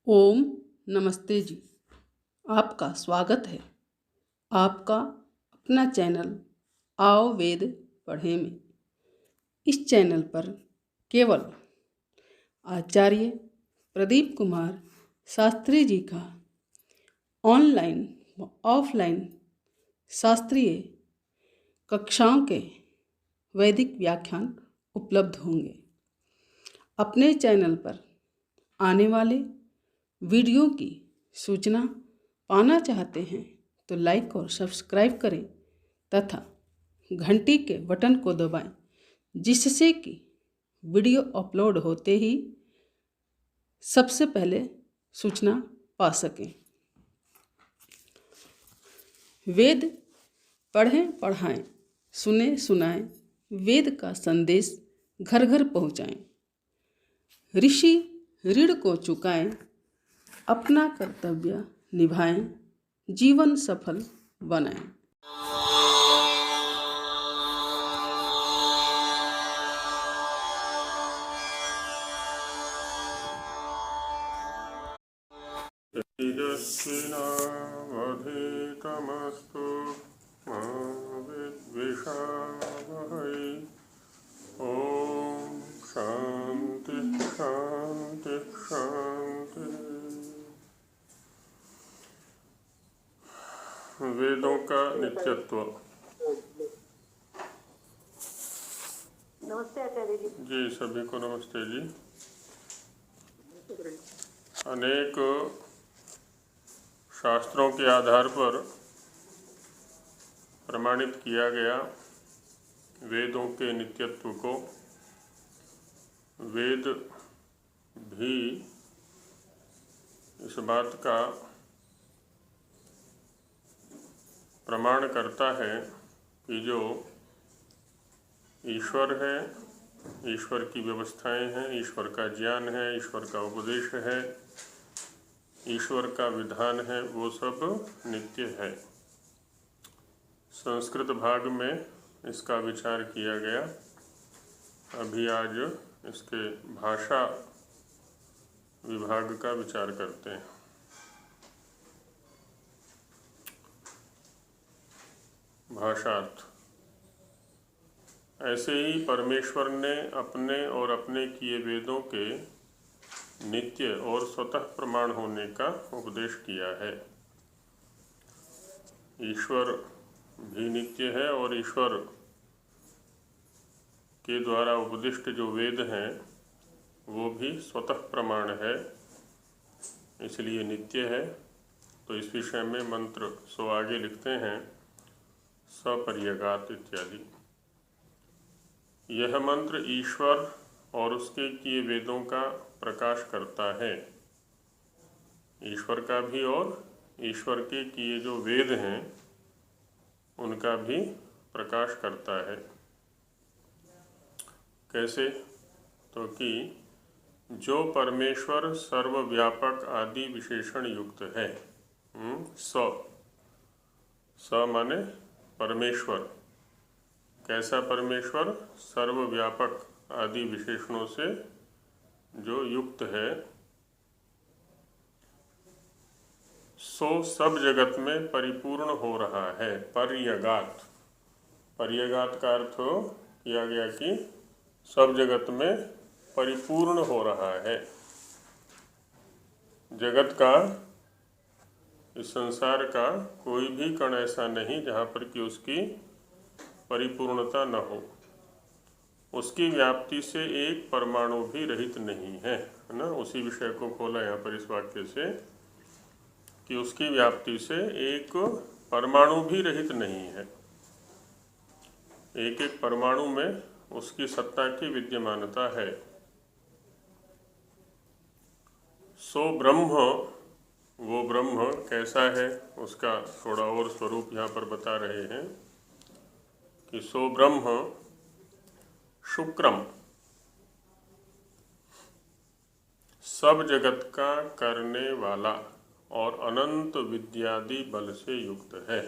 ओम नमस्ते जी। आपका स्वागत है आपका अपना चैनल आओ वेद पढ़े में। इस चैनल पर केवल आचार्य प्रदीप कुमार शास्त्री जी का ऑनलाइन व ऑफलाइन शास्त्रीय कक्षाओं के वैदिक व्याख्यान उपलब्ध होंगे। अपने चैनल पर आने वाले वीडियो की सूचना पाना चाहते हैं तो लाइक और सब्सक्राइब करें तथा घंटी के बटन को दबाएं, जिससे कि वीडियो अपलोड होते ही सबसे पहले सूचना पा सकें। वेद पढ़ें पढ़ाएं, सुने सुनाएं, वेद का संदेश घर घर पहुंचाएं। ऋषि ऋण को चुकाएं, अपना कर्तव्य निभाएं, जीवन सफल बनाएं। तेजस्विनावधीतमस्तु मा विद्विषावहै। ओम शांति शांति शांति। वेदों का नित्यत्व। नमस्ते आचार्य जी। जी सभी को नमस्ते जी। अनेक शास्त्रों के आधार पर प्रमाणित किया गया वेदों के नित्यत्व को। वेद भी इस बात का प्रमाण करता है कि जो ईश्वर है, ईश्वर की व्यवस्थाएं हैं, ईश्वर का ज्ञान है, ईश्वर का उपदेश है, ईश्वर का विधान है, वो सब नित्य है। संस्कृत भाग में इसका विचार किया गया। अभी आज इसके भाषा विभाग का विचार करते हैं। भाषार्थ। ऐसे ही परमेश्वर ने अपने और अपने किए वेदों के नित्य और स्वतः प्रमाण होने का उपदेश किया है। ईश्वर भी नित्य है और ईश्वर के द्वारा उपदिष्ट जो वेद हैं वो भी स्वतः प्रमाण है, इसलिए नित्य है। तो इस विषय में मंत्र सो आगे लिखते हैं सपर्यगात इत्यादि। यह मंत्र ईश्वर और उसके किए वेदों का प्रकाश करता है। ईश्वर का भी और ईश्वर के किए जो वेद हैं उनका भी प्रकाश करता है। कैसे? तो कि जो परमेश्वर सर्वव्यापक आदि विशेषण युक्त है, स माने परमेश्वर। कैसा परमेश्वर? सर्वव्यापक आदि विशेषणों से जो युक्त है, सो सब जगत में परिपूर्ण हो रहा है। पर्यगात। पर्यगात का अर्थ किया गया कि सब जगत में परिपूर्ण हो रहा है। जगत का, इस संसार का कोई भी कण ऐसा नहीं जहाँ पर कि उसकी परिपूर्णता न हो। उसकी व्याप्ति से एक परमाणु भी रहित नहीं है, ना। उसी विषय को खोला यहाँ पर इस वाक्य से कि उसकी व्याप्ति से एक परमाणु भी रहित नहीं है। एक एक परमाणु में उसकी सत्ता की विद्यमानता है। सो ब्रह्म, वो ब्रह्म कैसा है उसका थोड़ा और स्वरूप यहाँ पर बता रहे हैं कि सो ब्रह्म शुक्रम, सब जगत का करने वाला और अनंत विद्यादि बल से युक्त है।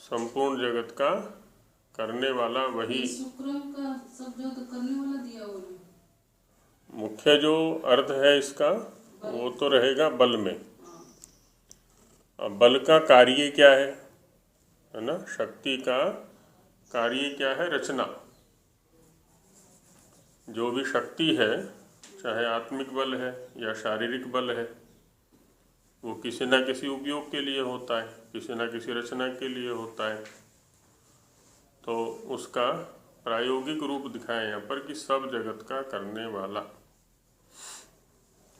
संपूर्ण जगत का करने वाला वही। शुक्रम का सब जगत करने वाला दिया हुआ है। मुख्य जो अर्थ है इसका वो तो रहेगा बल में। अब बल का कार्य क्या है ना? शक्ति का कार्य क्या है? रचना। जो भी शक्ति है, चाहे आत्मिक बल है या शारीरिक बल है, वो किसी न किसी उपयोग के लिए होता है, किसी न किसी रचना के लिए होता है। तो उसका प्रायोगिक रूप दिखाया यहाँ पर कि सब जगत का करने वाला।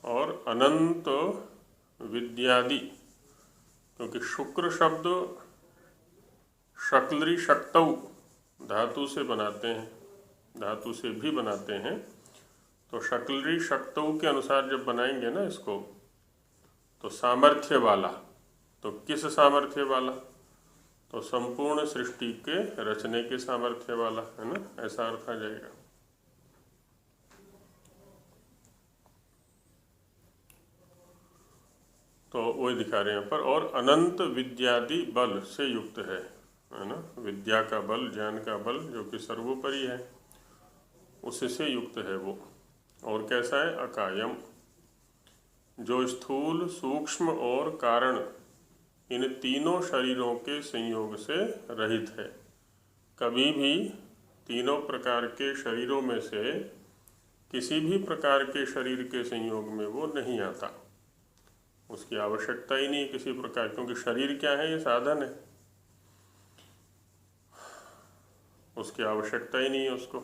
और अनंत विद्यादि, क्योंकि शुक्र शब्द शक्लरी शक्तौ धातु से बनाते हैं, धातु से भी बनाते हैं। तो शक्लरी शक्तौ के अनुसार जब बनाएंगे ना इसको, तो सामर्थ्य वाला। तो किस सामर्थ्य वाला? तो संपूर्ण सृष्टि के रचने के सामर्थ्य वाला, है ना? ऐसा अर्थ आ जाएगा। तो वही दिखा रहे हैं यहाँ पर। और अनंत विद्यादि बल से युक्त है ना? विद्या का बल, ज्ञान का बल जो कि सर्वोपरि है, उससे युक्त है वो। और कैसा है? अकायम, जो स्थूल, सूक्ष्म और कारण इन तीनों शरीरों के संयोग से रहित है। कभी भी तीनों प्रकार के शरीरों में से किसी भी प्रकार के शरीर के संयोग में वो नहीं आता। उसकी आवश्यकता ही नहीं है किसी प्रकार, क्योंकि शरीर क्या है? ये साधन है, उसकी आवश्यकता ही नहीं है उसको।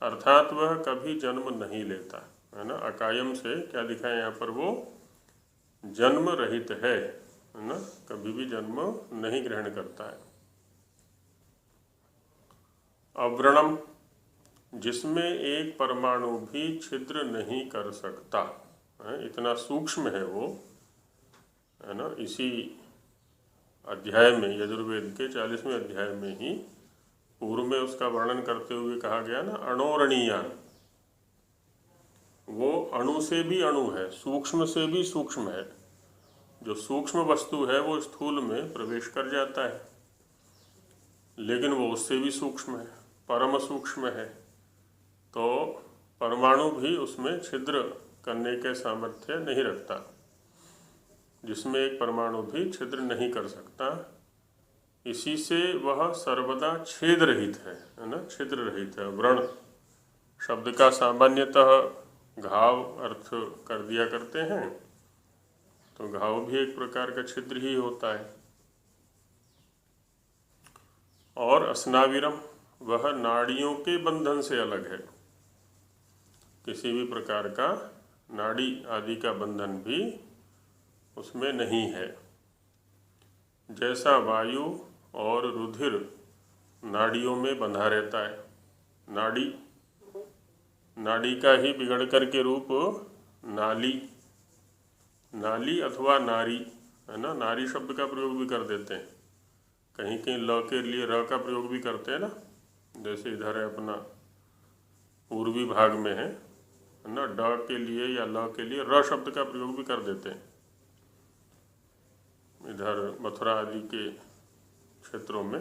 अर्थात वह कभी जन्म नहीं लेता, है ना? अकायम से क्या दिखाए यहाँ पर? वो जन्म रहित है ना? कभी भी जन्म नहीं ग्रहण करता है। अव्रणम, जिसमें एक परमाणु भी छिद्र नहीं कर सकता है, इतना सूक्ष्म है वो, है ना? इसी अध्याय में, यजुर्वेद के 40वें अध्याय में ही पूर्व में उसका वर्णन करते हुए कहा गया ना, अणोरणीयान। वो अणु से भी अणु है, सूक्ष्म से भी सूक्ष्म है। जो सूक्ष्म वस्तु है वो स्थूल में प्रवेश कर जाता है, लेकिन वो उससे भी सूक्ष्म है, परम सूक्ष्म है। तो परमाणु भी उसमें छिद्र करने के सामर्थ्य नहीं रखता, जिसमें एक परमाणु भी छिद्र नहीं कर सकता। इसी से वह सर्वदा छेद रहित है ना? छिद्र रहित है। व्रण शब्द का सामान्यतः घाव अर्थ कर दिया करते हैं, तो घाव भी एक प्रकार का छिद्र ही होता है। और अस्नाविरम, वह नाड़ियों के बंधन से अलग है। किसी भी प्रकार का नाड़ी आदि का बंधन भी उसमें नहीं है। जैसा वायु और रुधिर नाड़ियों में बंधा रहता है, नाड़ी का ही बिगड़ कर के रूप नाली, नाली अथवा नारी, है ना? नारी शब्द का प्रयोग भी कर देते हैं, कहीं कहीं ल के लिए र का प्रयोग भी करते हैं ना। जैसे इधर है अपना पूर्वी भाग में है ना, ड के लिए या ल के लिए र शब्द का प्रयोग भी कर देते हैं। इधर मथुरा आदि के क्षेत्रों में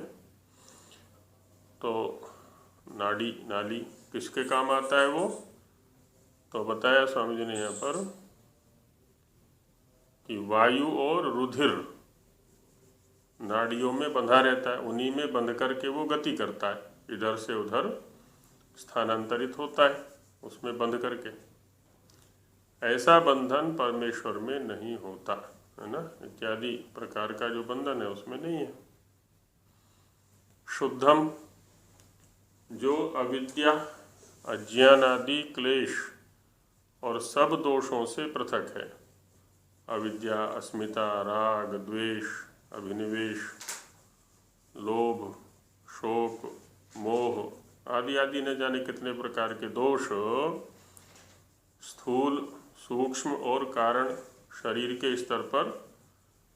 तो नाड़ी, नाली किसके काम आता है वो? तो बताया स्वामी जी ने यहाँ पर कि वायु और रुधिर नाड़ियों में बंधा रहता है, उन्हीं में बंध करके वो गति करता है, इधर से उधर स्थानांतरित होता है उसमें बंध करके। ऐसा बंधन परमेश्वर में नहीं होता, है ना? इत्यादि प्रकार का जो बंधन है उसमें नहीं है। शुद्धम, जो अविद्या, अज्ञान आदि क्लेश और सब दोषों से पृथक है। अविद्या, अस्मिता, राग, द्वेष, अभिनिवेश, लोभ, शोक, मोह आदि आदि न जाने कितने प्रकार के दोष स्थूल, सूक्ष्म और कारण शरीर के स्तर पर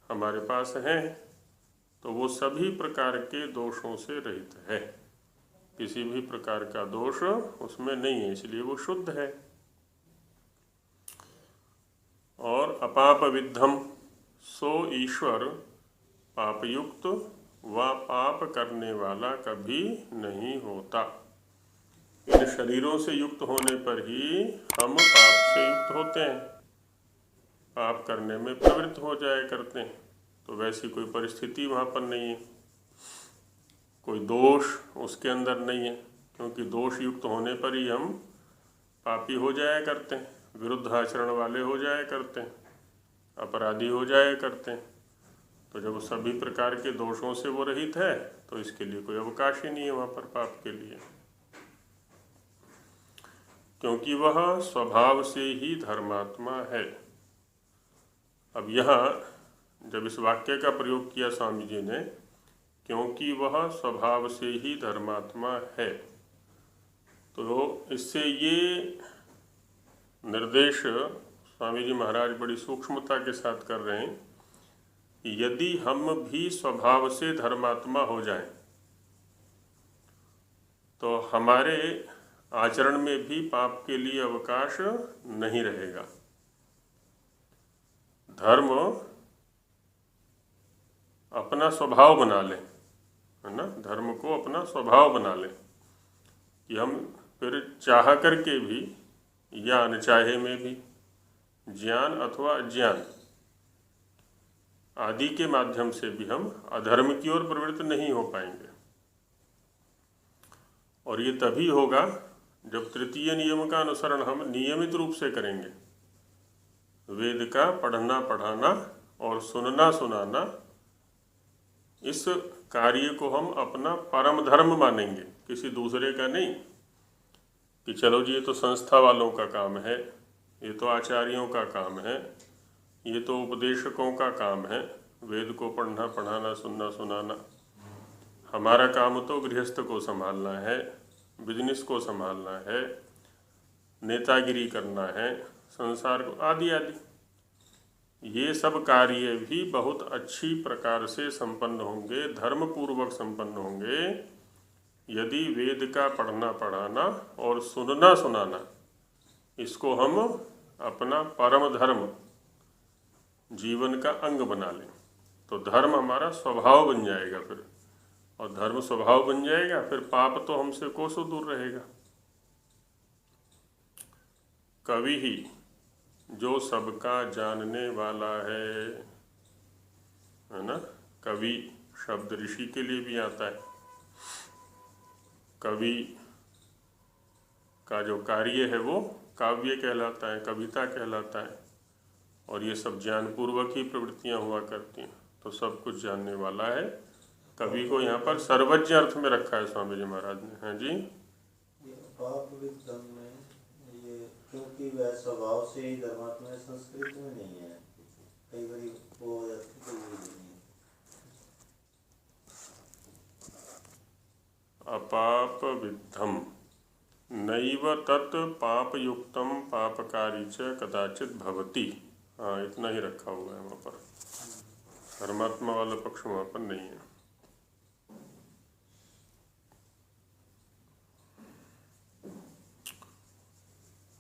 हमारे पास हैं। तो वो सभी प्रकार के दोषों से रहित है, किसी भी प्रकार का दोष उसमें नहीं है, इसलिए वो शुद्ध है। और अपाप विद्धम, सो ईश्वर पापयुक्त व पाप करने वाला कभी नहीं होता। इन शरीरों से युक्त होने पर ही हम पाप से युक्त होते हैं, पाप करने में प्रवृत्त हो जाया करते हैं। तो वैसी कोई परिस्थिति वहाँ पर नहीं है, कोई दोष उसके अंदर नहीं है, क्योंकि दोष युक्त होने पर ही हम पापी हो जाया करते हैं, विरुद्ध आचरण वाले हो जाया करते हैं, अपराधी हो जाया करते हैं। तो जब सभी प्रकार के दोषों से वो रहित है तो इसके लिए कोई अवकाश ही नहीं है वहाँ पर पाप के लिए, क्योंकि वह स्वभाव से ही धर्मात्मा है। अब यहाँ जब इस वाक्य का प्रयोग किया स्वामी जी ने, क्योंकि वह स्वभाव से ही धर्मात्मा है, तो इससे ये निर्देश स्वामी जी महाराज बड़ी सूक्ष्मता के साथ कर रहे हैं कि यदि हम भी स्वभाव से धर्मात्मा हो जाएं तो हमारे आचरण में भी पाप के लिए अवकाश नहीं रहेगा। धर्म अपना स्वभाव बना लें, है ना, धर्म को अपना स्वभाव बना लें कि हम फिर चाह करके भी या अनचाहे में भी, ज्ञान अथवा अज्ञान आदि के माध्यम से भी हम अधर्म की ओर प्रवृत्त नहीं हो पाएंगे। और ये तभी होगा जब तृतीय नियम का अनुसरण हम नियमित रूप से करेंगे। वेद का पढ़ना पढ़ाना और सुनना सुनाना, इस कार्य को हम अपना परम धर्म मानेंगे, किसी दूसरे का नहीं कि चलो जी ये तो संस्था वालों का काम है, ये तो आचार्यों का काम है, ये तो उपदेशकों का काम है वेद को पढ़ना पढ़ाना सुनना सुनाना। हमारा काम तो गृहस्थ को संभालना है, बिजनेस को संभालना है, नेतागिरी करना है, संसार को आदि आदि। ये सब कार्य भी बहुत अच्छी प्रकार से संपन्न होंगे, धर्म पूर्वक संपन्न होंगे, यदि वेद का पढ़ना पढ़ाना और सुनना सुनाना इसको हम अपना परम धर्म जीवन का अंग बना लें। तो धर्म हमारा स्वभाव बन जाएगा फिर, और धर्म स्वभाव बन जाएगा फिर पाप तो हमसे कोसों दूर रहेगा। कवि ही जो सबका जानने वाला है ना। कवि शब्द ऋषि के लिए भी आता है। कवि का जो कार्य है वो काव्य कहलाता है, कविता कहलाता है, और ये सब ज्ञानपूर्वक ही प्रवृत्तियां हुआ करती हैं। तो सब कुछ जानने वाला है। कवि को यहाँ पर सर्वज्ञ अर्थ में रखा है स्वामी जी महाराज ने। हाँ जी, क्योंकि वह स्वभाव से ही धर्मात्मा है, संस्कृत में नहीं है, कई बार वो हो जाती है। अपाप विद्धम नैव तत् पापयुक्तम पापकारी च कदाचित भवति। हाँ, इतना ही रखा हुआ है वहाँ पर, धर्मात्मा वाला पक्ष वहाँ पर नहीं है।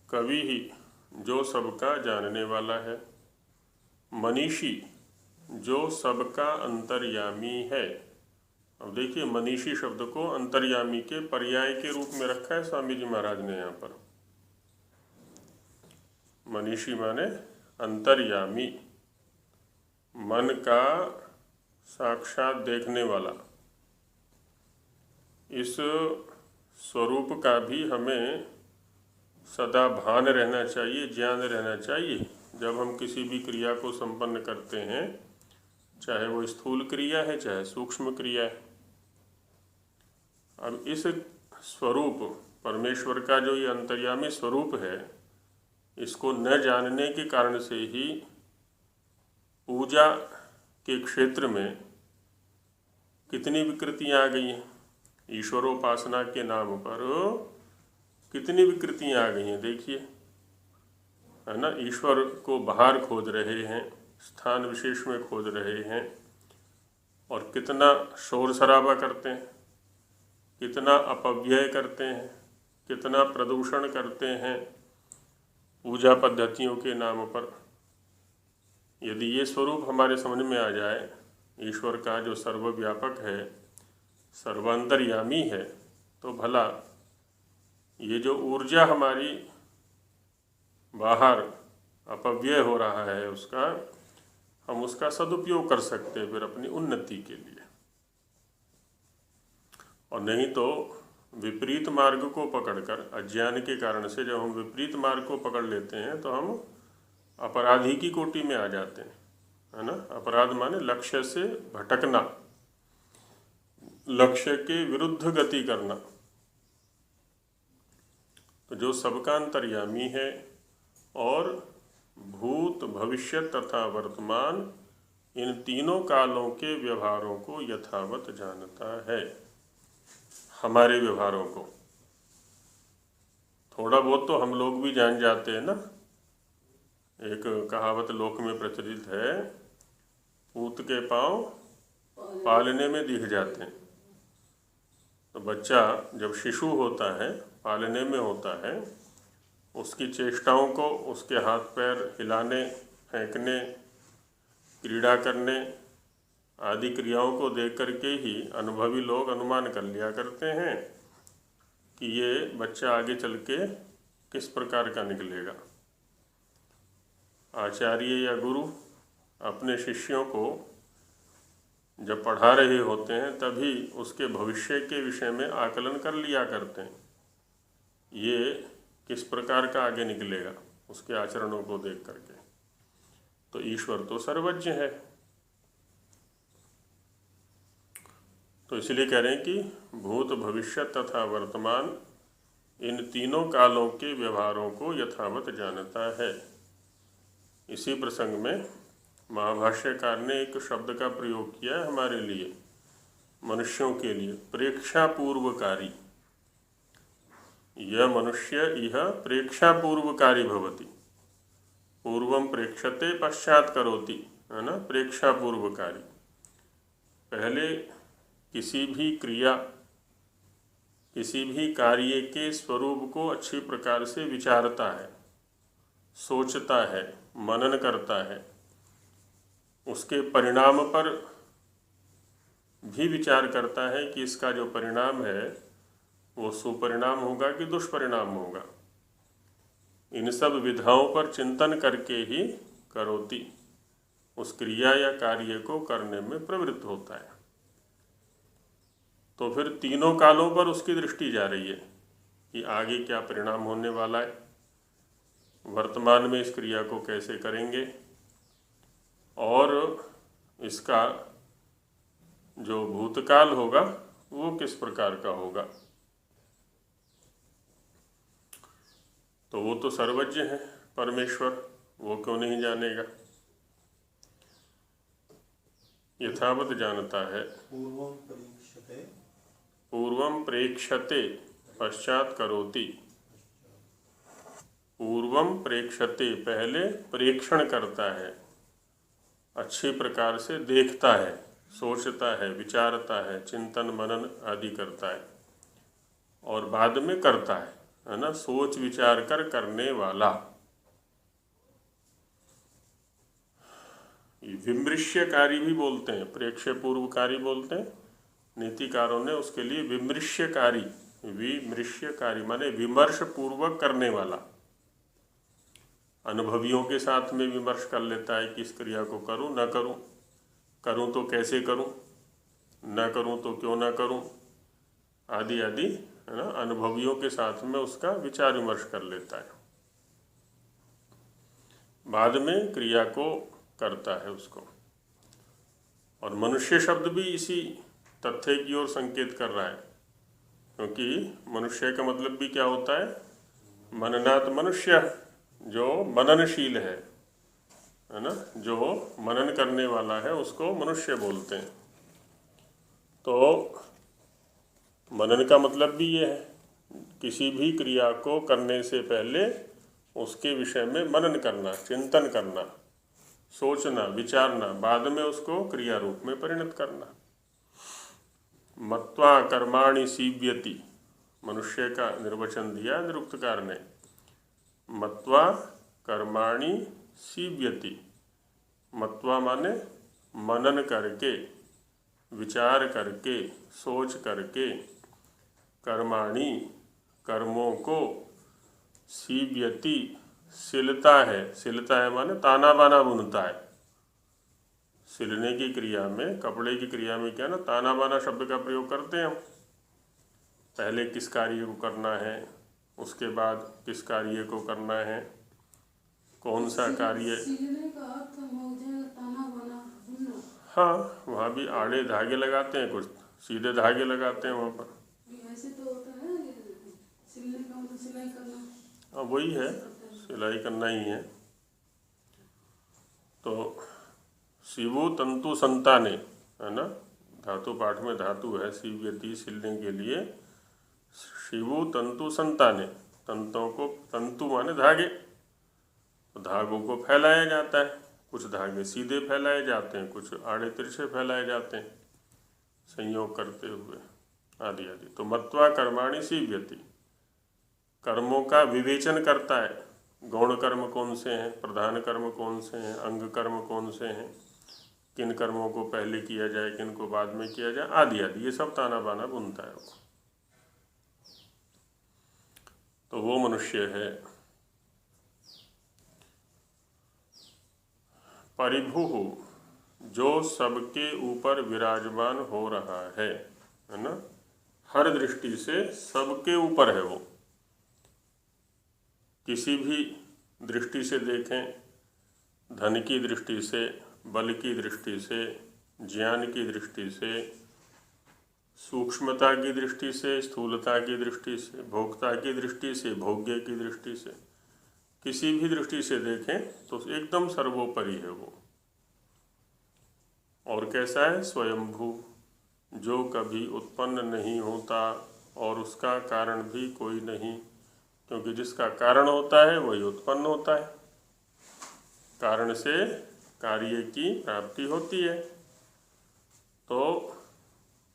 कवि ही जो सबका जानने वाला है, मनीषी जो सबका अंतर्यामी है। अब देखिए, मनीषी शब्द को अंतर्यामी के पर्याय के रूप में रखा है स्वामी जी महाराज ने यहाँ पर। मनीषी माने अंतर्यामी, मन का साक्षात देखने वाला। इस स्वरूप का भी हमें सदा भान रहना चाहिए, ज्ञान रहना चाहिए। जब हम किसी भी क्रिया को संपन्न करते हैं, चाहे वो स्थूल क्रिया है चाहे सूक्ष्म क्रिया है, अब इस स्वरूप परमेश्वर का जो ये अंतर्यामी स्वरूप है, इसको न जानने के कारण से ही पूजा के क्षेत्र में कितनी विकृतियां आ गई हैं। ईश्वरोपासना के नाम पर कितनी विकृतियां आ गई हैं, देखिए, है ना। ईश्वर को बाहर खोज रहे हैं, स्थान विशेष में खोज रहे हैं, और कितना शोर शराबा करते हैं, कितना अपव्यय करते हैं, कितना प्रदूषण करते हैं पूजा पद्धतियों के नाम पर। यदि ये स्वरूप हमारे समझ में आ जाए, ईश्वर का जो सर्वव्यापक है, सर्वांतर्यामी है, तो भला ये जो ऊर्जा हमारी बाहर अपव्यय हो रहा है उसका हम उसका सदुपयोग कर सकते हैं फिर अपनी उन्नति के लिए। और नहीं तो विपरीत मार्ग को पकड़कर अज्ञान के कारण से जब हम विपरीत मार्ग को पकड़ लेते हैं तो हम अपराधी की कोटि में आ जाते हैं, है ना। अपराध माने लक्ष्य से भटकना, लक्ष्य के विरुद्ध गति करना। तो जो सबका अंतर्यामी है और भूत भविष्य तथा वर्तमान इन तीनों कालों के व्यवहारों को यथावत जानता है, हमारे व्यवहारों को थोड़ा बहुत तो हम लोग भी जान जाते हैं ना। एक कहावत लोक में प्रचलित है, पूत के पांव पालने में दिख जाते हैं। तो बच्चा जब शिशु होता है, पालने में होता है, उसकी चेष्टाओं को, उसके हाथ पैर हिलाने, फेंकने, क्रीड़ा करने आदि क्रियाओं को देख करके ही अनुभवी लोग अनुमान कर लिया करते हैं कि ये बच्चा आगे चल के किस प्रकार का निकलेगा। आचार्य या गुरु अपने शिष्यों को जब पढ़ा रहे होते हैं तभी उसके भविष्य के विषय में आकलन कर लिया करते हैं, ये किस प्रकार का आगे निकलेगा उसके आचरणों को देख करके। तो ईश्वर तो सर्वज्ञ है। तो इसलिए कह रहे हैं कि भूत भविष्य तथा वर्तमान इन तीनों कालों के व्यवहारों को यथावत जानता है। इसी प्रसंग में महाभाष्यकार ने एक शब्द का प्रयोग किया है हमारे लिए, मनुष्यों के लिए, प्रेक्षापूर्वकारी। यह मनुष्य यह प्रेक्षापूर्वकारी भवति, पूर्वम प्रेक्षते पश्चात करोति, है ना। प्रेक्षापूर्वकारी, पहले किसी भी क्रिया, किसी भी कार्य के स्वरूप को अच्छी प्रकार से विचारता है, सोचता है, मनन करता है, उसके परिणाम पर भी विचार करता है कि इसका जो परिणाम है वो सुपरिणाम होगा कि दुष्परिणाम होगा। इन सब विधाओं पर चिंतन करके ही करोति, उस क्रिया या कार्य को करने में प्रवृत्त होता है। तो फिर तीनों कालों पर उसकी दृष्टि जा रही है कि आगे क्या परिणाम होने वाला है, वर्तमान में इस क्रिया को कैसे करेंगे और इसका जो भूतकाल होगा वो किस प्रकार का होगा। तो वो तो सर्वज्ञ है परमेश्वर, वो क्यों नहीं जानेगा, यथावत जानता है। पूर्वम प्रेक्षते पश्चात करोति, पूर्वम प्रेक्षते पहले प्रेक्षण करता है, अच्छी प्रकार से देखता है, सोचता है, विचारता है, चिंतन मनन आदि करता है और बाद में करता है ना। सोच विचार कर करने वाला विमृश्यकारी भी बोलते हैं, प्रेक्ष्य पूर्वकारी बोलते हैं। नीतिकारों ने उसके लिए विमृश्यकारी, विमृश्यकारी माने विमर्श पूर्वक करने वाला, अनुभवियों के साथ में विमर्श कर लेता है कि इस क्रिया को करूं न करूं, करूं तो कैसे करूं, न करूं तो क्यों न करूं आदि आदि, है ना। अनुभवियों के साथ में उसका विचार विमर्श कर लेता है, बाद में क्रिया को करता है उसको। और मनुष्य शब्द भी इसी तथ्य की ओर संकेत कर रहा है, क्योंकि मनुष्य का मतलब भी क्या होता है, मननात् मनुष्य, जो मननशील है ना, जो मनन करने वाला है उसको मनुष्य बोलते हैं। तो मनन का मतलब भी ये है, किसी भी क्रिया को करने से पहले उसके विषय में मनन करना, चिंतन करना, सोचना, विचारना, बाद में उसको क्रिया रूप में परिणत करना। मत्वा कर्माणि सीव्यति, मनुष्य का निर्वचन दिया निरुक्तकार ने। मत्वा कर्माणि सीव्यति, मत्वा माने मनन करके, विचार करके, सोच करके, कर्माणि कर्मों को सीव्यति सिलता है माने ताना बाना बुनता है। सिलने की क्रिया में, कपड़े की क्रिया में क्या ना, ताना बाना शब्द का प्रयोग करते हैं हम। पहले किस कार्य को करना है, उसके बाद किस कार्य को करना है, कौन सा कार्य। सिलने का अर्थ हो जाएगा ताना बाना बुनना। हाँ, वहाँ भी आड़े धागे लगाते हैं, कुछ सीधे धागे लगाते हैं वहाँ पर। ऐसे तो होता है ना, सिलने का मतलब सिलाई करना। हाँ, वही है, सिलाई करना ही है। तो शिवो तंतु संताने, है ना, धातु पाठ में धातु है सीव्यति, सिलने के लिए। शिवो तंतु संताने, तंतों को, तंतु माने धागे, तो धागों को फैलाया जाता है। कुछ धागे सीधे फैलाए जाते हैं, कुछ आड़े तिरछे फैलाए जाते हैं संयोग करते हुए, आदि आदि। तो मत्वा कर्माणि सीव्यति, कर्मों का विवेचन करता है। गौण कर्म कौन से हैं, प्रधान कर्म कौन से हैं, अंग कर्म कौन से हैं, किन कर्मों को पहले किया जाए, किन को बाद में किया जाए, आदि आदि। ये सब ताना बाना बुनता है वो। तो वो मनुष्य है। परिभु, जो सबके ऊपर विराजमान हो रहा है ना, हर दृष्टि से सबके ऊपर है वो। किसी भी दृष्टि से देखें, धन की दृष्टि से, बल की दृष्टि से, ज्ञान की दृष्टि से, सूक्ष्मता की दृष्टि से, स्थूलता की दृष्टि से, भोक्ता की दृष्टि से, भोग्य की दृष्टि से, किसी भी दृष्टि से देखें तो एकदम सर्वोपरि है वो। और कैसा है? स्वयंभू, जो कभी उत्पन्न नहीं होता और उसका कारण भी कोई नहीं, क्योंकि जिसका कारण होता है वही उत्पन्न होता है। कारण से कार्य की प्राप्ति होती है, तो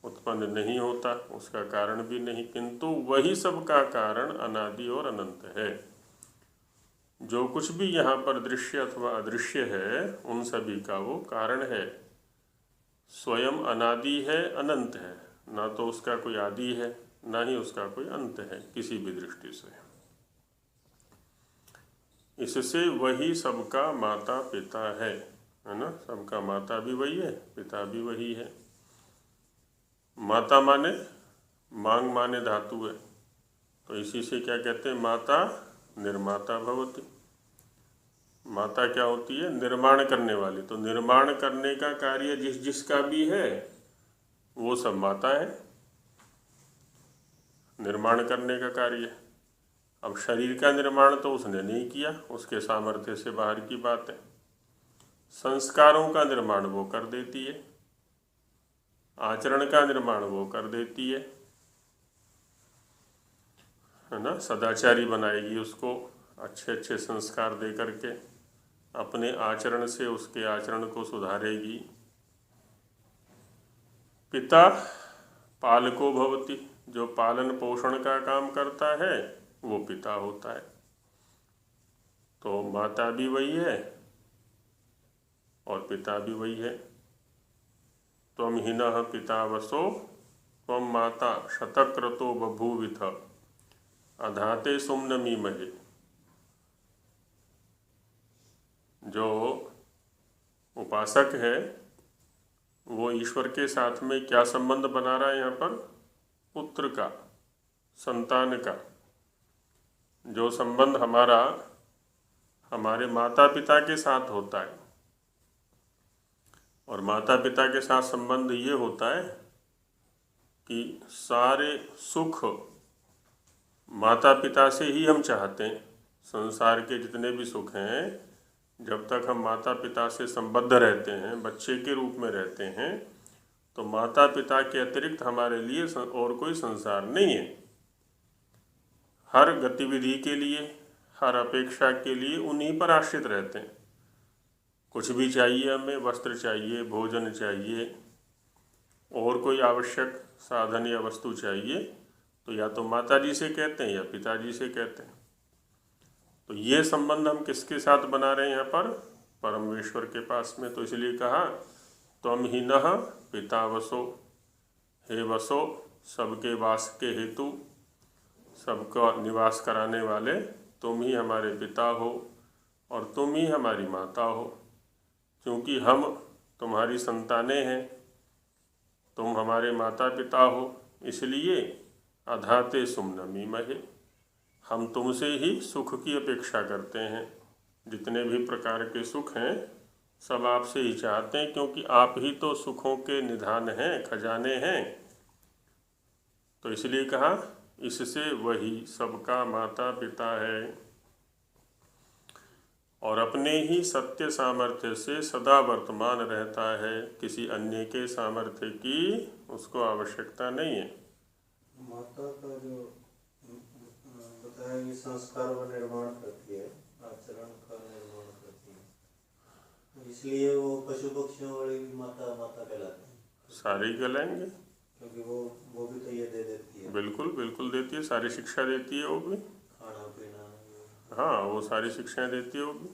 उत्पन्न नहीं होता, उसका कारण भी नहीं, किंतु वही सबका कारण अनादि और अनंत है। जो कुछ भी यहाँ पर दृश्य अथवा अदृश्य है, उन सभी का वो कारण है। स्वयं अनादि है, अनंत है, ना तो उसका कोई आदि है, ना ही उसका कोई अंत है किसी भी दृष्टि से। इससे वही सबका माता पिता है ना। सबका माता भी वही है, पिता भी वही है। माता माने, मांग माने धातु है, तो इसी से क्या कहते हैं? माता निर्माता भवति। माता क्या होती है? निर्माण करने वाली। तो निर्माण करने का कार्य जिस जिसका भी है वो सब माता है, निर्माण करने का कार्य। अब शरीर का निर्माण तो उसने नहीं किया, उसके सामर्थ्य से बाहर की बात है। संस्कारों का निर्माण वो कर देती है, आचरण का निर्माण वो कर देती है ना। सदाचारी बनाएगी उसको, अच्छे अच्छे संस्कार दे करके, अपने आचरण से उसके आचरण को सुधारेगी। पिता पालको भवति, जो पालन पोषण का काम करता है वो पिता होता है। तो माता भी वही है और पिता भी वही है। त्वम हिनः पितावसो त्वम माता शतक्रतो बभूविथ अधाते सुम्नमी महे। जो उपासक है वो ईश्वर के साथ में क्या संबंध बना रहा है यहाँ पर? पुत्र का, संतान का। जो संबंध हमारा हमारे माता पिता के साथ होता है, और माता पिता के साथ संबंध ये होता है कि सारे सुख माता पिता से ही हम चाहते हैं। संसार के जितने भी सुख हैं, जब तक हम माता पिता से संबद्ध रहते हैं, बच्चे के रूप में रहते हैं, तो माता पिता के अतिरिक्त हमारे लिए और कोई संसार नहीं है। हर गतिविधि के लिए, हर अपेक्षा के लिए उन्हीं पर आश्रित रहते हैं। कुछ भी चाहिए हमें, वस्त्र चाहिए, भोजन चाहिए, और कोई आवश्यक साधन या वस्तु चाहिए, तो या तो माता जी से कहते हैं या पिताजी से कहते हैं। तो ये संबंध हम किसके साथ बना रहे हैं यहाँ पर? परमेश्वर के पास में। तो इसलिए कहा त्वम हिनः पितावसो, हे वसो, सबके वास के हेतु, सबका निवास कराने वाले तुम ही हमारे पिता हो और तुम ही हमारी माता हो। क्योंकि हम तुम्हारी संतानें हैं, तुम हमारे माता पिता हो, इसलिए अधाते सुमनमी महे, हम तुमसे ही सुख की अपेक्षा करते हैं। जितने भी प्रकार के सुख हैं सब आपसे ही चाहते हैं, क्योंकि आप ही तो सुखों के निधान हैं, खजाने हैं। तो इसलिए कहा इससे वही सबका माता पिता है और अपने ही सत्य सामर्थ्य से सदा वर्तमान रहता है, किसी अन्य के सामर्थ्य की उसको आवश्यकता नहीं है। माता का जो बताया कि संस्कार का निर्माण करती है, आचरण का निर्माण करती है, इसलिए वो पशु पक्षियों वाली भी माता माता कहलाती है। सारे कहलाएंगे, क्योंकि वो भी तो ये दे देती है। बिल्कुल बिल्कुल देती है, सारी शिक्षा देती है वो भी। खाना पीना, हाँ, वो सारी शिक्षाएं देती है वो भी,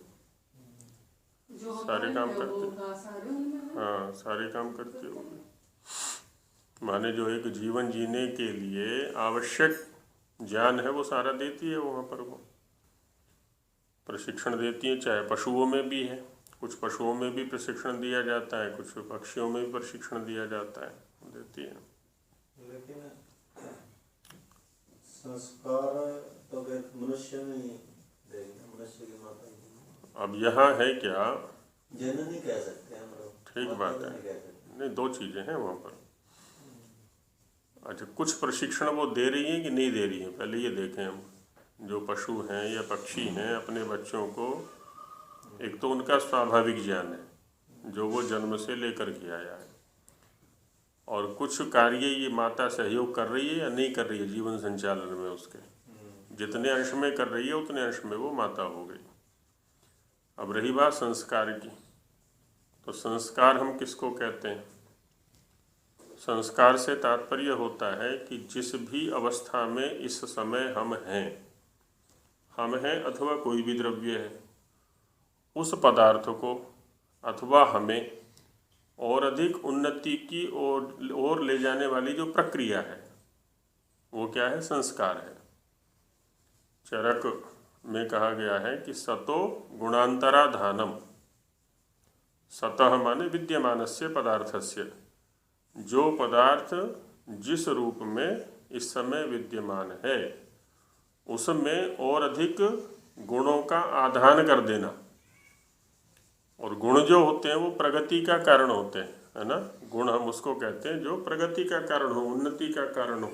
जो सारे काम करते होगा सारे उनमें है। हाँ, सारे काम करती है वो भी। माने जो एक जीवन जीने के लिए आवश्यक ज्ञान है वो सारा देती है वहाँ पर, वो प्रशिक्षण देती है। चाहे पशुओं में भी है, कुछ पशुओं में भी प्रशिक्षण दिया जाता है, कुछ पक्षियों में भी प्रशिक्षण दिया जाता है, देती है। लेकिन संस्कार तो मनुष्य में ही देगी, मनुष्य की माता ही। अब यहाँ है क्या, जननी कह सकते हैं हम लोग, ठीक बात है, नहीं दो चीज़ें हैं वहाँ पर। अच्छा, कुछ प्रशिक्षण वो दे रही है कि नहीं दे रही है, पहले ये देखें हम। जो पशु हैं या पक्षी हैं अपने बच्चों को, एक तो उनका स्वाभाविक ज्ञान है जो वो जन्म से लेकर के आया है, और कुछ कार्य ये माता सहयोग कर रही है या नहीं कर रही है जीवन संचालन में उसके, जितने अंश में कर रही है उतने अंश में वो माता हो गई। अब रही बात संस्कार की, तो संस्कार हम किसको कहते हैं? संस्कार से तात्पर्य होता है कि जिस भी अवस्था में इस समय हम हैं अथवा कोई भी द्रव्य है, उस पदार्थ को अथवा हमें और अधिक उन्नति की ओर ले जाने वाली जो प्रक्रिया है वो क्या है? संस्कार है। चरक में कहा गया है कि सतो गुणांतराधानम, सतः माने विद्यमानस्य पदार्थस्य, जो पदार्थ जिस रूप में इस समय विद्यमान है उसमें और अधिक गुणों का आधान कर देना। और गुण जो होते हैं वो प्रगति का कारण होते हैं, है ना। गुण हम उसको कहते हैं जो प्रगति का कारण हो, उन्नति का कारण हो।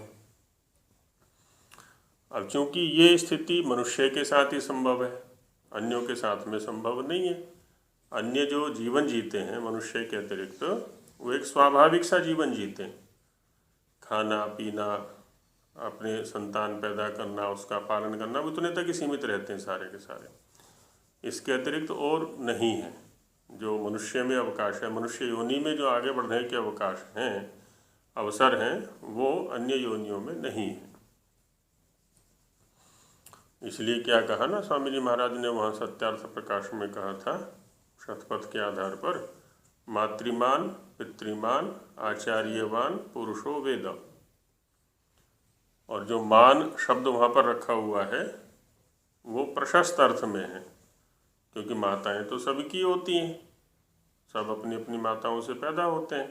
अब चूंकि ये स्थिति मनुष्य के साथ ही संभव है, अन्यों के साथ में संभव नहीं है। अन्य जो जीवन जीते हैं मनुष्य के अतिरिक्त, वो एक स्वाभाविक सा जीवन जीते हैं, खाना पीना, अपने संतान पैदा करना, उसका पालन करना, उतने तक ही सीमित रहते हैं सारे के सारे। इसके अतिरिक्त और नहीं है जो मनुष्य में अवकाश है। मनुष्य योनि में जो आगे बढ़ने के अवकाश हैं, अवसर हैं, वो अन्य योनियों में नहीं है। इसलिए क्या कहा ना स्वामी जी महाराज ने वहाँ सत्यार्थ प्रकाश में कहा था, शतपथ के आधार पर, मातृमान पितृमान आचार्यवान पुरुषो वेद। और जो मान शब्द वहाँ पर रखा हुआ है वो प्रशस्त अर्थ में है, क्योंकि माताएं तो सबकी होती हैं, सब अपनी अपनी माताओं से पैदा होते हैं।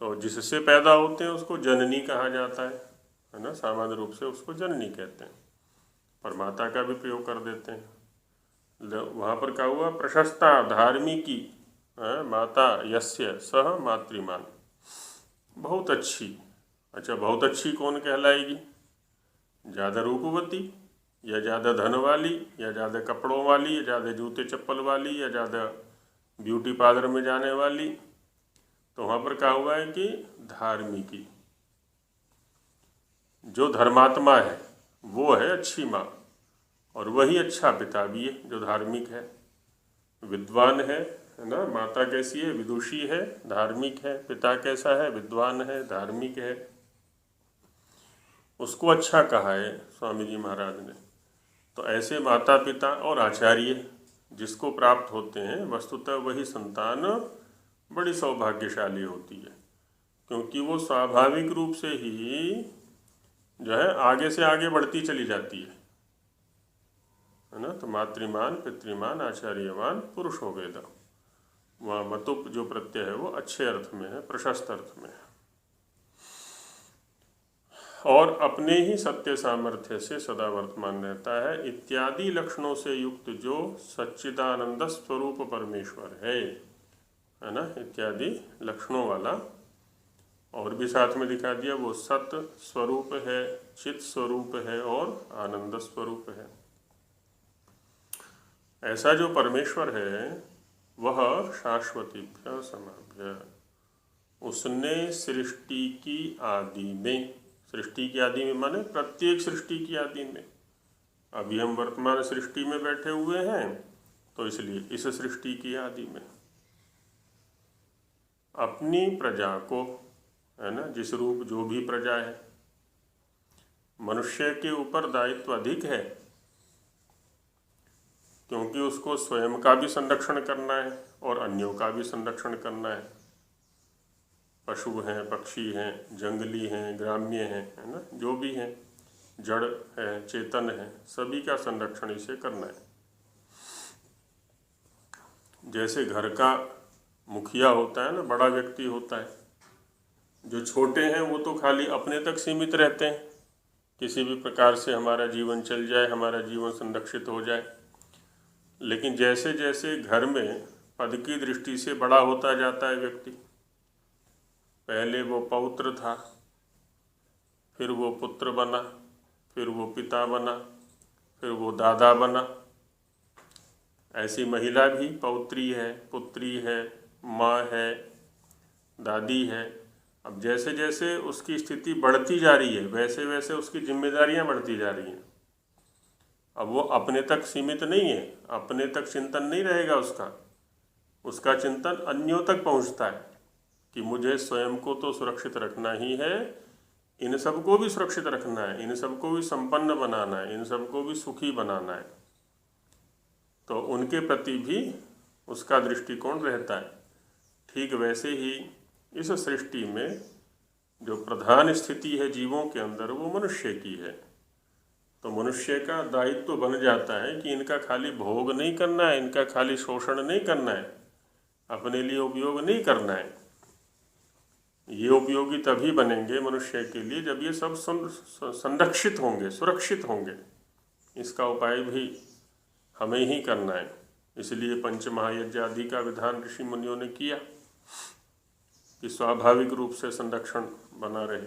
तो जिससे पैदा होते हैं उसको जननी कहा जाता है ना, सामान्य रूप से उसको जननी कहते हैं, पर माता का भी प्रयोग कर देते हैं। वहाँ पर क्या हुआ? प्रशस्ता धार्मिकी माता यस्य सह मातृमान, बहुत अच्छी। अच्छा, बहुत अच्छी कौन कहलाएगी? ज़्यादा रूपवती, या ज़्यादा धन वाली, या ज़्यादा कपड़ों वाली, या ज़्यादा जूते चप्पल वाली, या ज़्यादा ब्यूटी पार्लर में जाने वाली। तो वहाँ पर क्या हुआ है कि धार्मिकी, जो धर्मात्मा है वो है अच्छी माँ, और वही अच्छा पिता भी है जो धार्मिक है, विद्वान है ना। माता कैसी है? विदुषी है, धार्मिक है। पिता कैसा है? विद्वान है, धार्मिक है। उसको अच्छा कहा है स्वामी जी महाराज ने। तो ऐसे माता पिता और आचार्य जिसको प्राप्त होते हैं, वस्तुतः वही संतान बड़ी सौभाग्यशाली होती है, क्योंकि वो स्वाभाविक रूप से ही जो है आगे से आगे बढ़ती चली जाती है ना। तो मातृमान, पितृमान, आचार्यमान, पुरुषो वेद, वहाँ मतुप जो प्रत्यय है वो अच्छे अर्थ में है, प्रशस्त अर्थ में है। और अपने ही सत्य सामर्थ्य से सदा वर्तमान रहता है इत्यादि लक्षणों से युक्त जो सच्चिदानंद स्वरूप परमेश्वर है ना, इत्यादि लक्षणों वाला। और भी साथ में दिखा दिया, वो सत स्वरूप है, चित स्वरूप है और आनंद स्वरूप है। ऐसा जो परमेश्वर है वह शाश्वतीभ्य समाभ्य, उसने सृष्टि की आदि में, सृष्टि की आदि में माने प्रत्येक सृष्टि की आदि में, अभी हम वर्तमान सृष्टि में बैठे हुए हैं तो इसलिए इस सृष्टि की आदि में अपनी प्रजा को, है ना, जिस रूप जो भी प्रजा है, मनुष्य के ऊपर दायित्व अधिक है क्योंकि उसको स्वयं का भी संरक्षण करना है और अन्यों का भी संरक्षण करना है। पशु हैं, पक्षी हैं, जंगली हैं, ग्राम्य हैं, है ना, जो भी हैं, जड़ है, चेतन है, सभी का संरक्षण इसे करना है। जैसे घर का मुखिया होता है ना, बड़ा व्यक्ति होता है, जो छोटे हैं वो तो खाली अपने तक सीमित रहते हैं, किसी भी प्रकार से हमारा जीवन चल जाए, हमारा जीवन संरक्षित हो जाए। लेकिन जैसे जैसे घर में पद की दृष्टि से बड़ा होता जाता है व्यक्ति, पहले वो पौत्र था, फिर वो पुत्र बना, फिर वो पिता बना, फिर वो दादा बना, ऐसी महिला भी पौत्री है, पुत्री है, माँ है, दादी है। अब जैसे जैसे उसकी स्थिति बढ़ती जा रही है वैसे वैसे उसकी जिम्मेदारियां बढ़ती जा रही हैं। अब वो अपने तक सीमित नहीं है, अपने तक चिंतन नहीं रहेगा उसका चिंतन अन्यों तक पहुंचता है कि मुझे स्वयं को तो सुरक्षित रखना ही है, इन सबको भी सुरक्षित रखना है, इन सबको भी संपन्न बनाना है, इन सबको भी सुखी बनाना है। तो उनके प्रति भी उसका दृष्टिकोण रहता है। ठीक वैसे ही इस सृष्टि में जो प्रधान स्थिति है जीवों के अंदर वो मनुष्य की है। तो मनुष्य का दायित्व बन जाता है कि इनका खाली भोग नहीं करना है, इनका खाली शोषण नहीं करना है, अपने लिए उपयोग नहीं करना है। ये उपयोगी तभी बनेंगे मनुष्य के लिए जब ये सब संरक्षित होंगे, सुरक्षित होंगे। इसका उपाय भी हमें ही करना है। इसलिए पंचमहायज्ञ आदि का विधान ऋषि मुनियों ने किया कि स्वाभाविक रूप से संरक्षण बना रहे।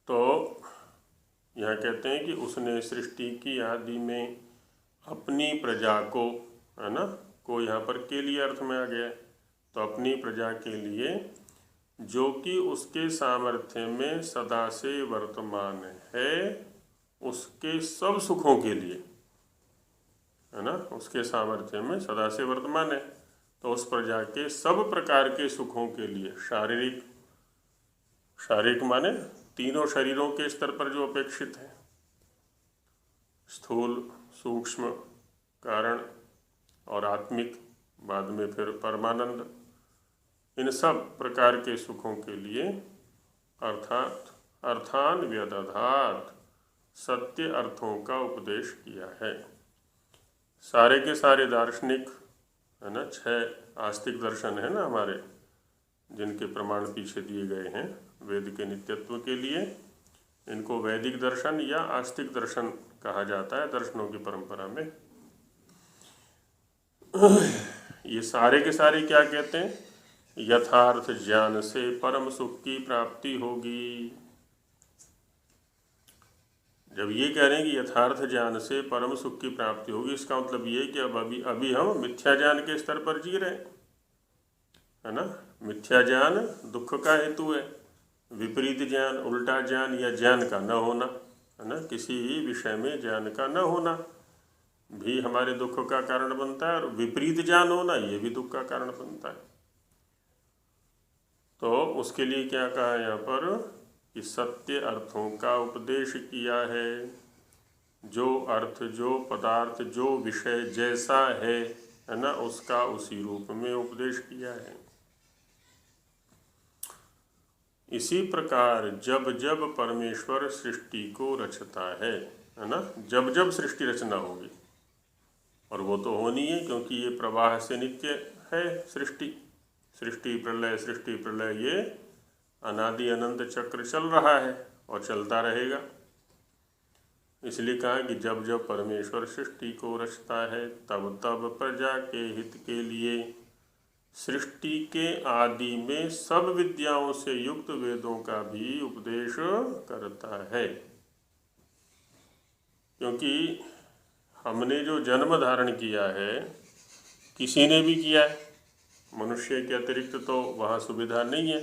तो यहाँ कहते हैं कि उसने सृष्टि की आदि में अपनी प्रजा को, है ना, को यहाँ पर के लिए अर्थ में आ गया, तो अपनी प्रजा के लिए जो कि उसके सामर्थ्य में सदा से वर्तमान है, उसके सब सुखों के लिए, है ना, उसके सामर्थ्य में सदा से वर्तमान है, तो उस प्रजा के सब प्रकार के सुखों के लिए, शारीरिक माने तीनों शरीरों के स्तर पर जो अपेक्षित है, स्थूल, सूक्ष्म, कारण और आत्मिक, बाद में फिर परमानंद, इन सब प्रकार के सुखों के लिए अर्थान व्यदधात सत्य अर्थों का उपदेश किया है। सारे के सारे दार्शनिक, है ना, 6 आस्तिक दर्शन है ना हमारे, जिनके प्रमाण पीछे दिए गए हैं वेद के नित्यत्व के लिए, इनको वैदिक दर्शन या आस्तिक दर्शन कहा जाता है दर्शनों की परंपरा में। ये सारे के सारे क्या कहते हैं? यथार्थ ज्ञान से परम सुख की प्राप्ति होगी। जब ये कह रहे हैं कि यथार्थ ज्ञान से परम सुख की प्राप्ति होगी, इसका मतलब ये कि अब अभी हम मिथ्या ज्ञान के स्तर पर जी रहे हैं, है ना। मिथ्या ज्ञान दुख का हेतु है, विपरीत ज्ञान, उल्टा ज्ञान या ज्ञान का न होना, है ना, किसी विषय में ज्ञान का न होना भी हमारे दुख का कारण बनता है, और विपरीत ज्ञान होना ये भी दुख का कारण बनता है। तो उसके लिए क्या कहा यहाँ पर कि सत्य अर्थों का उपदेश किया है। जो अर्थ, जो पदार्थ, जो विषय जैसा है ना, उसका उसी रूप में उपदेश किया है। इसी प्रकार जब जब परमेश्वर सृष्टि को रचता है ना, जब जब सृष्टि रचना होगी, और वो तो होनी है क्योंकि ये प्रवाह से नित्य है सृष्टि प्रलय ये अनादि अनंत चक्र चल रहा है और चलता रहेगा। इसलिए कहा कि जब जब परमेश्वर सृष्टि को रचता है तब तब प्रजा के हित के लिए सृष्टि के आदि में सब विद्याओं से युक्त वेदों का भी उपदेश करता है। क्योंकि हमने जो जन्म धारण किया है किसी ने भी किया है, मनुष्य के अतिरिक्त तो वहाँ सुविधा नहीं है,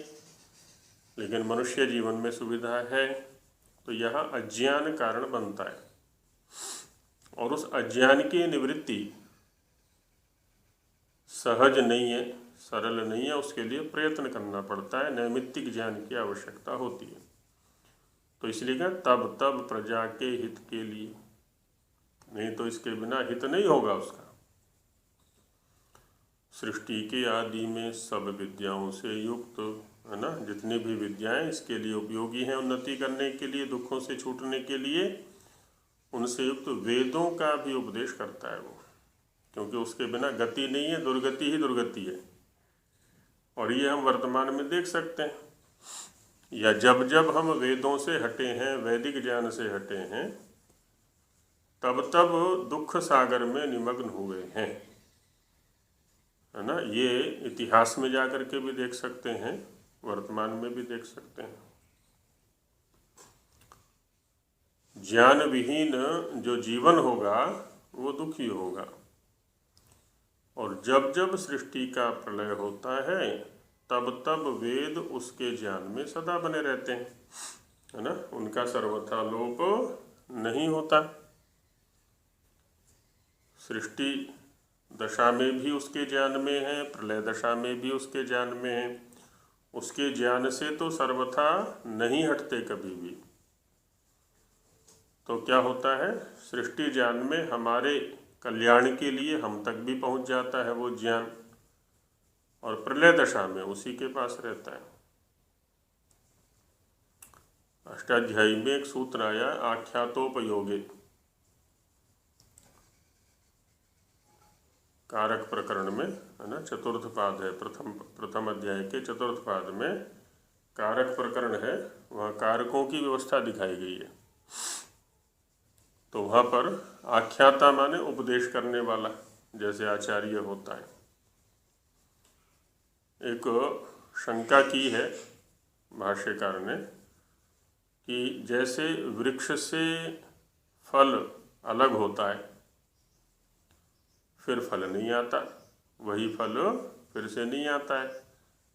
लेकिन मनुष्य जीवन में सुविधा है। तो यहाँ अज्ञान कारण बनता है और उस अज्ञान की निवृत्ति सहज नहीं है, सरल नहीं है, उसके लिए प्रयत्न करना पड़ता है, नैमित्तिक ज्ञान की आवश्यकता होती है। तो इसलिए क्या तब तब प्रजा के हित के लिए, नहीं तो इसके बिना हित नहीं होगा उसका। सृष्टि के आदि में सब विद्याओं से युक्त है ना, जितनी भी विद्याएं इसके लिए उपयोगी हैं, उन्नति करने के लिए, दुखों से छूटने के लिए, उनसे युक्त वेदों का भी उपदेश करता है वो, क्योंकि उसके बिना गति नहीं है, दुर्गति ही दुर्गति है। और ये हम वर्तमान में देख सकते हैं, या जब जब हम वेदों से हटे हैं, वैदिक ज्ञान से हटे हैं, तब तब दुख सागर में निमग्न हुए हैं, है ना। ये इतिहास में जा कर के भी देख सकते हैं, वर्तमान में भी देख सकते हैं। ज्ञान विहीन जो जीवन होगा वो दुखी होगा। और जब जब सृष्टि का प्रलय होता है तब तब वेद उसके ज्ञान में सदा बने रहते हैं, है ना, उनका सर्वथा लोप नहीं होता। सृष्टि दशा में भी उसके ज्ञान में है, प्रलय दशा में भी उसके ज्ञान में है, उसके ज्ञान से तो सर्वथा नहीं हटते कभी भी। तो क्या होता है, सृष्टि ज्ञान में हमारे कल्याण के लिए हम तक भी पहुंच जाता है वो ज्ञान, और प्रलय दशा में उसी के पास रहता है। अष्टाध्यायी में एक सूत्र आया आख्यातोपयोगे, कारक प्रकरण में, है ना, चतुर्थ पाद है, प्रथम अध्याय के चतुर्थ पाद में कारक प्रकरण है, वहाँ कारकों की व्यवस्था दिखाई गई है। तो वहाँ पर आख्याता माने उपदेश करने वाला, जैसे आचार्य होता है। एक शंका की है भाष्यकार ने कि जैसे वृक्ष से फल अलग होता है, फिर फल नहीं आता, वही फल फिर से नहीं आता है।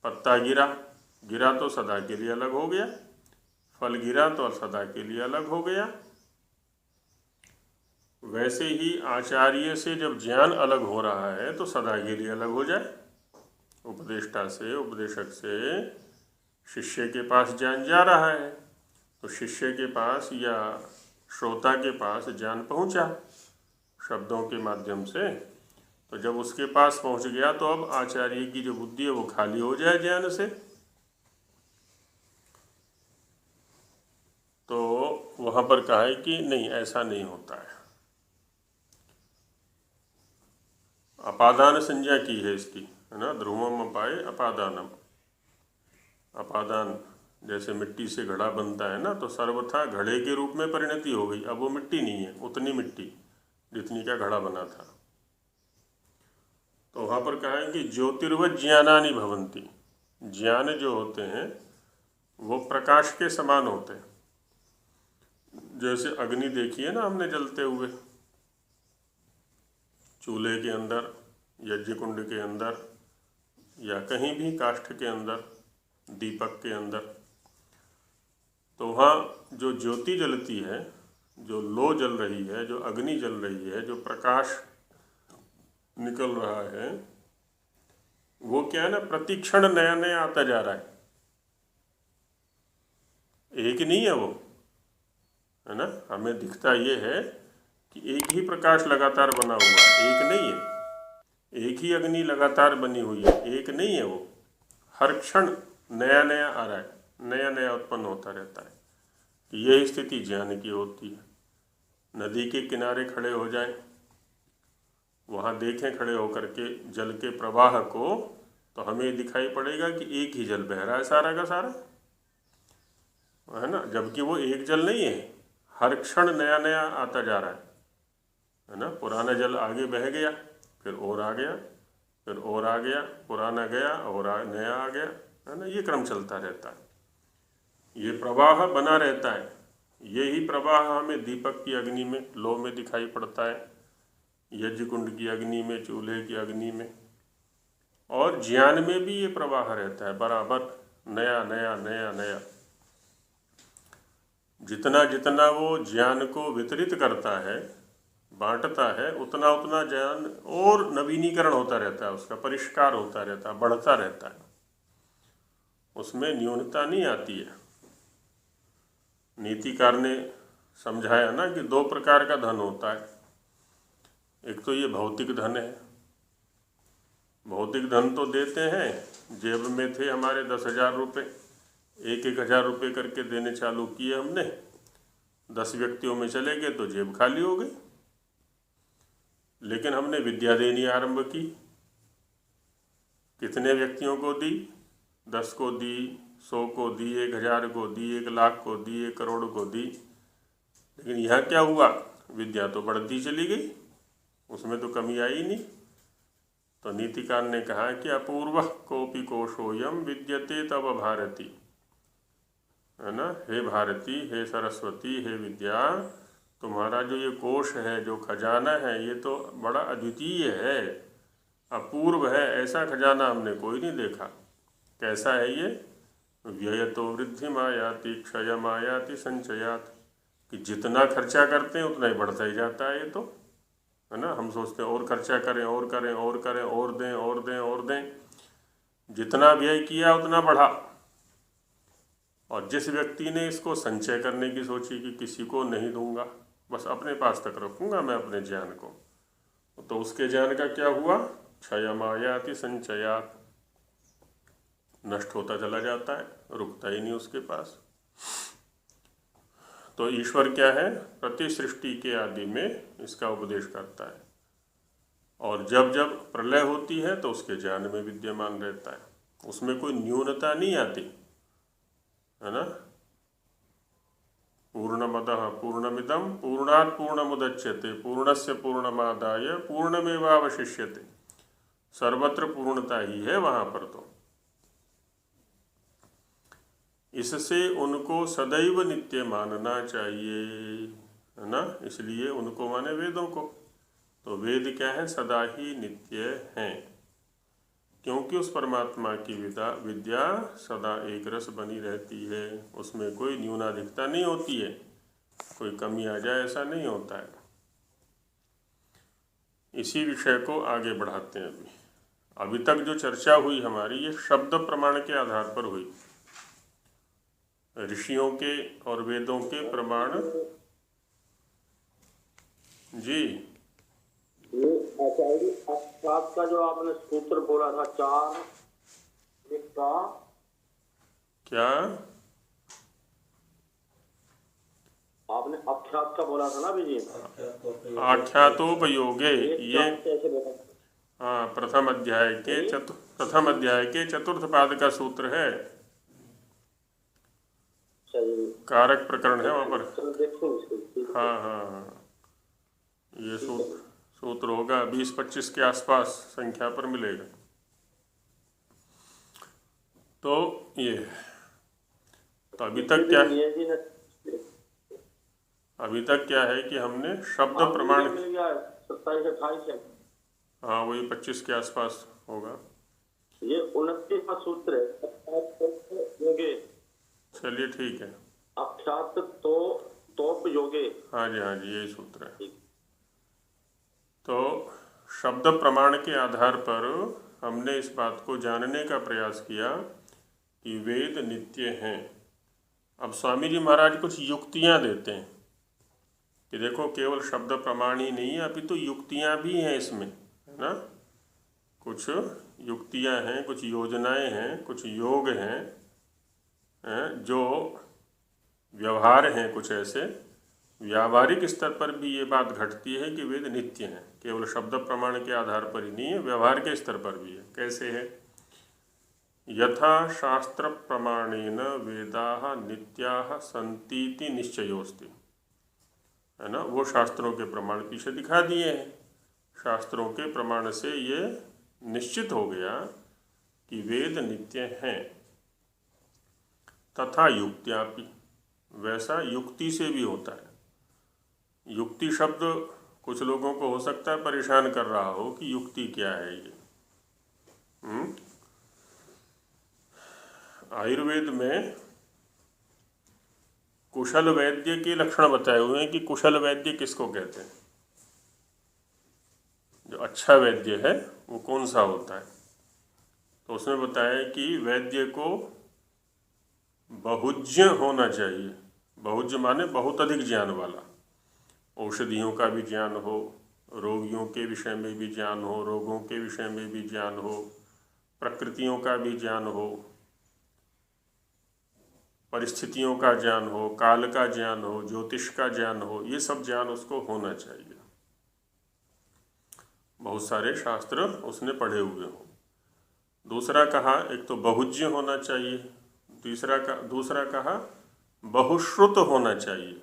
पत्ता गिरा तो सदा के लिए अलग हो गया, फल गिरा तो सदा के लिए अलग हो गया। वैसे ही आचार्य से जब ज्ञान अलग हो रहा है तो सदा के लिए अलग हो जाए। उपदेष्टा से, उपदेशक से शिष्य के पास ज्ञान जा रहा है, तो शिष्य के पास या श्रोता के पास ज्ञान पहुंचा शब्दों के माध्यम से, तो जब उसके पास पहुंच गया तो अब आचार्य की जो बुद्धि है वो खाली हो जाए ज्ञान से। तो वहाँ पर कहा है कि नहीं, ऐसा नहीं होता है। अपादान संज्ञा की है इसकी, है ना, ध्रुवम अपाए अपादानम। अपादान जैसे मिट्टी से घड़ा बनता है ना, तो सर्वथा घड़े के रूप में परिणति हो गई, अब वो मिट्टी नहीं है, उतनी मिट्टी जितनी का घड़ा बना था। तो वहाँ पर कहा है कि ज्योतिर्वत ज्ञानानि भवन्ति, ज्ञान जो होते हैं वो प्रकाश के समान होते हैं। जैसे अग्नि देखी है ना हमने जलते हुए, चूल्हे के अंदर, यज्ञ कुंड के अंदर, या कहीं भी काष्ठ के अंदर, दीपक के अंदर, तो वहाँ जो ज्योति जलती है, जो लो जल रही है, जो अग्नि जल रही है, जो प्रकाश निकल रहा है, वो क्या है ना, प्रतिक्षण नया नया आता जा रहा है, एक नहीं है वो, है ना। हमें दिखता ये है कि एक ही प्रकाश लगातार बना हुआ है, एक नहीं है। एक ही अग्नि लगातार बनी हुई है, एक नहीं है वो, हर क्षण नया नया आ रहा है। नया नया उत्पन्न होता रहता है। यही स्थिति ज्ञान की होती है। नदी के किनारे खड़े हो जाएं, वहाँ देखें खड़े होकर के जल के प्रवाह को, तो हमें दिखाई पड़ेगा कि एक ही जल बह रहा है सारा का सारा, है ना। जबकि वो एक जल नहीं है, हर क्षण नया नया आता जा रहा है ना। पुराना जल आगे बह गया, फिर और आ गया, फिर और आ गया, पुराना गया और नया आ गया, है ना। ये क्रम चलता रहता है, ये प्रवाह बना रहता है। यही प्रवाह हमें दीपक की अग्नि में, लौ में दिखाई पड़ता है, यज्ञ कुंड की अग्नि में, चूल्हे की अग्नि में, और ज्ञान में भी ये प्रवाह रहता है बराबर, नया नया नया नया। जितना जितना वो ज्ञान को वितरित करता है, बांटता है, उतना उतना ज्ञान और नवीनीकरण होता रहता है, उसका परिष्कार होता रहता है, बढ़ता रहता है, उसमें न्यूनता नहीं आती है। नीतिकार ने समझाया ना कि दो प्रकार का धन होता है। एक तो ये भौतिक धन है। भौतिक धन तो देते हैं, जेब में थे हमारे 10,000 रुपये, 1,000 रुपये करके देने चालू किए हमने, 10 व्यक्तियों में चले गए तो जेब खाली हो गई। लेकिन हमने विद्या देनी आरंभ की, कितने व्यक्तियों को दी? 10 को दी, 100 को दी, 1,000 को दी, 1,00,000 को दी, 1 करोड़ को दी। लेकिन यह क्या हुआ? विद्या तो बढ़ती चली गई, उसमें तो कमी आई नहीं। तो नीतिकार ने कहा कि अपूर्व कोपि कोशोयम विद्यते तव भारती, है ना। हे भारती, हे सरस्वती, हे विद्या, तुम्हारा जो ये कोश है, जो खजाना है, ये तो बड़ा अद्वितीय है, अपूर्व है। ऐसा खजाना हमने कोई नहीं देखा। कैसा है ये? व्ययतो वृद्धि मायाति क्षय मायाति संचयात, कि जितना खर्चा करते हैं उतना ही बढ़ता ही जाता है ये तो, है ना। हम सोचते हैं और खर्चा करें और करें और करें और दें और दें और दें, जितना व्यय किया उतना बढ़ा। और जिस व्यक्ति ने इसको संचय करने की सोची कि किसी को नहीं दूंगा, बस अपने पास तक रखूंगा मैं अपने ज्ञान को, तो उसके ज्ञान का क्या हुआ? क्षयमायाति संचयात, नष्ट होता चला जाता है, रुकता ही नहीं उसके पास। तो ईश्वर क्या है? प्रति सृष्टि के आदि में इसका उपदेश करता है, और जब जब प्रलय होती है तो उसके ज्ञान में विद्यमान रहता है, उसमें कोई न्यूनता नहीं आती, है ना। पूर्णमदः पूर्णमिदं पूर्णात् पूर्णमुदच्यते पूर्णस्य पूर्णमादाय पूर्णमेवावशिष्यते, सर्वत्र पूर्णता ही है वहाँ पर। तो इससे उनको सदैव नित्य मानना चाहिए, है ना। इसलिए उनको माने वेदों को। तो वेद क्या है? सदा ही नित्य हैं, क्योंकि उस परमात्मा की विद्या सदा एक रस बनी रहती है, उसमें कोई न्यूनाधिकता नहीं होती है, कोई कमी आ जाए ऐसा नहीं होता है। इसी विषय को आगे बढ़ाते हैं। अभी तक जो चर्चा हुई हमारी, ये शब्द प्रमाण के आधार पर हुई, ऋषियों के और वेदों के प्रमाण। जी ये आचार्य अक्षात का जो आपने सूत्र बोला था, 4 एक का क्या आपने अक्षात का बोला था ना अभी? आख्यातोपयोगे, ये कैसे बोला? हाँ, प्रथम अध्याय के चतुर्थ पाद का सूत्र है, सही कारक प्रकरण है वहाँ पर। चलो देखो इसको। हाँ हाँ हाँ, ये सूत्र होगा 20-25 के आसपास संख्या पर मिलेगा। तो ये तो अभी तक क्या है कि हमने शब्द प्रमाण, 27-28 है। हाँ वही 25 के आसपास होगा। ये 29वां सूत्र है। चलिए ठीक है। अक्षात तोप योगे, हाँ जी यही सूत्र है। तो शब्द प्रमाण के आधार पर हमने इस बात को जानने का प्रयास किया कि वेद नित्य हैं। अब स्वामी जी महाराज कुछ युक्तियाँ देते हैं कि देखो केवल शब्द प्रमाण ही नहीं है, अभी तो युक्तियाँ भी हैं इसमें, है ना। कुछ युक्तियाँ हैं, कुछ योजनाएं हैं, कुछ योग हैं, जो व्यवहार हैं कुछ ऐसे, व्यावहारिक स्तर पर भी ये बात घटती है कि वेद नित्य हैं, केवल शब्द प्रमाण के आधार पर ही नहीं है, व्यवहार के स्तर पर भी है। कैसे है? यथा शास्त्र प्रमाणेन वेदाः नित्याः सन्तीति निश्चयोस्ति, है ना। वो शास्त्रों के प्रमाण पीछे दिखा दिए हैं। शास्त्रों के प्रमाण से ये निश्चित हो गया कि वेद नित्य हैं। तथा युक्त्यापि, वैसा युक्ति से भी होता है। युक्ति शब्द कुछ लोगों को हो सकता है परेशान कर रहा हो कि युक्ति क्या है ये। आयुर्वेद में कुशल वैद्य के लक्षण बताए हुए हैं कि कुशल वैद्य किसको कहते हैं। जो अच्छा वैद्य है वो कौन सा होता है? तो उसमें बताया कि वैद्य को बहुज्ञ होना चाहिए। बहुज्ञ माने बहुत अधिक ज्ञान वाला, औषधियों का भी ज्ञान हो, रोगियों के विषय में भी ज्ञान हो, रोगों के विषय में भी ज्ञान हो, प्रकृतियों का भी ज्ञान हो, परिस्थितियों का ज्ञान हो, काल का ज्ञान हो, ज्योतिष का ज्ञान हो, ये सब ज्ञान उसको होना चाहिए। बहुत सारे शास्त्र उसने पढ़े हुए हों। दूसरा कहा, एक तो बहुज्ञ होना चाहिए, दूसरा कहा बहुश्रुत होना चाहिए,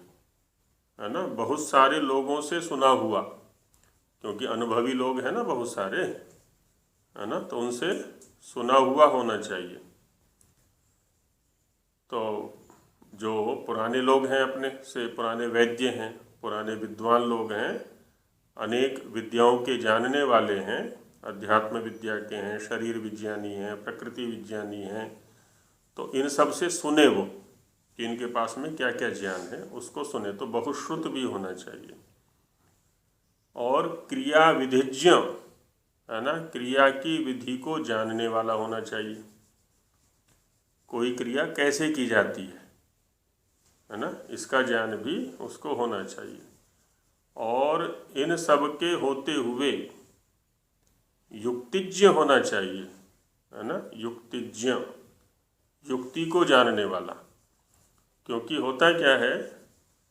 है ना। बहुत सारे लोगों से सुना हुआ, क्योंकि अनुभवी लोग हैं ना बहुत सारे, है ना, तो उनसे सुना हुआ होना चाहिए। तो जो पुराने लोग हैं, अपने से पुराने वैद्य हैं, पुराने विद्वान लोग हैं, अनेक विद्याओं के जानने वाले हैं, अध्यात्म विद्या के हैं, शरीर विज्ञानी हैं, प्रकृति विज्ञानी हैं, तो इन सब से सुने वो कि इनके पास में क्या क्या ज्ञान है, उसको सुने। तो बहुश्रुत भी होना चाहिए। और क्रिया विधिज्ञ, है ना, क्रिया की विधि को जानने वाला होना चाहिए। कोई क्रिया कैसे की जाती है ना, इसका ज्ञान भी उसको होना चाहिए। और इन सब के होते हुए युक्तिज्ञ होना चाहिए, है ना, युक्तिज्ञ, युक्ति को जानने वाला। क्योंकि होता क्या है,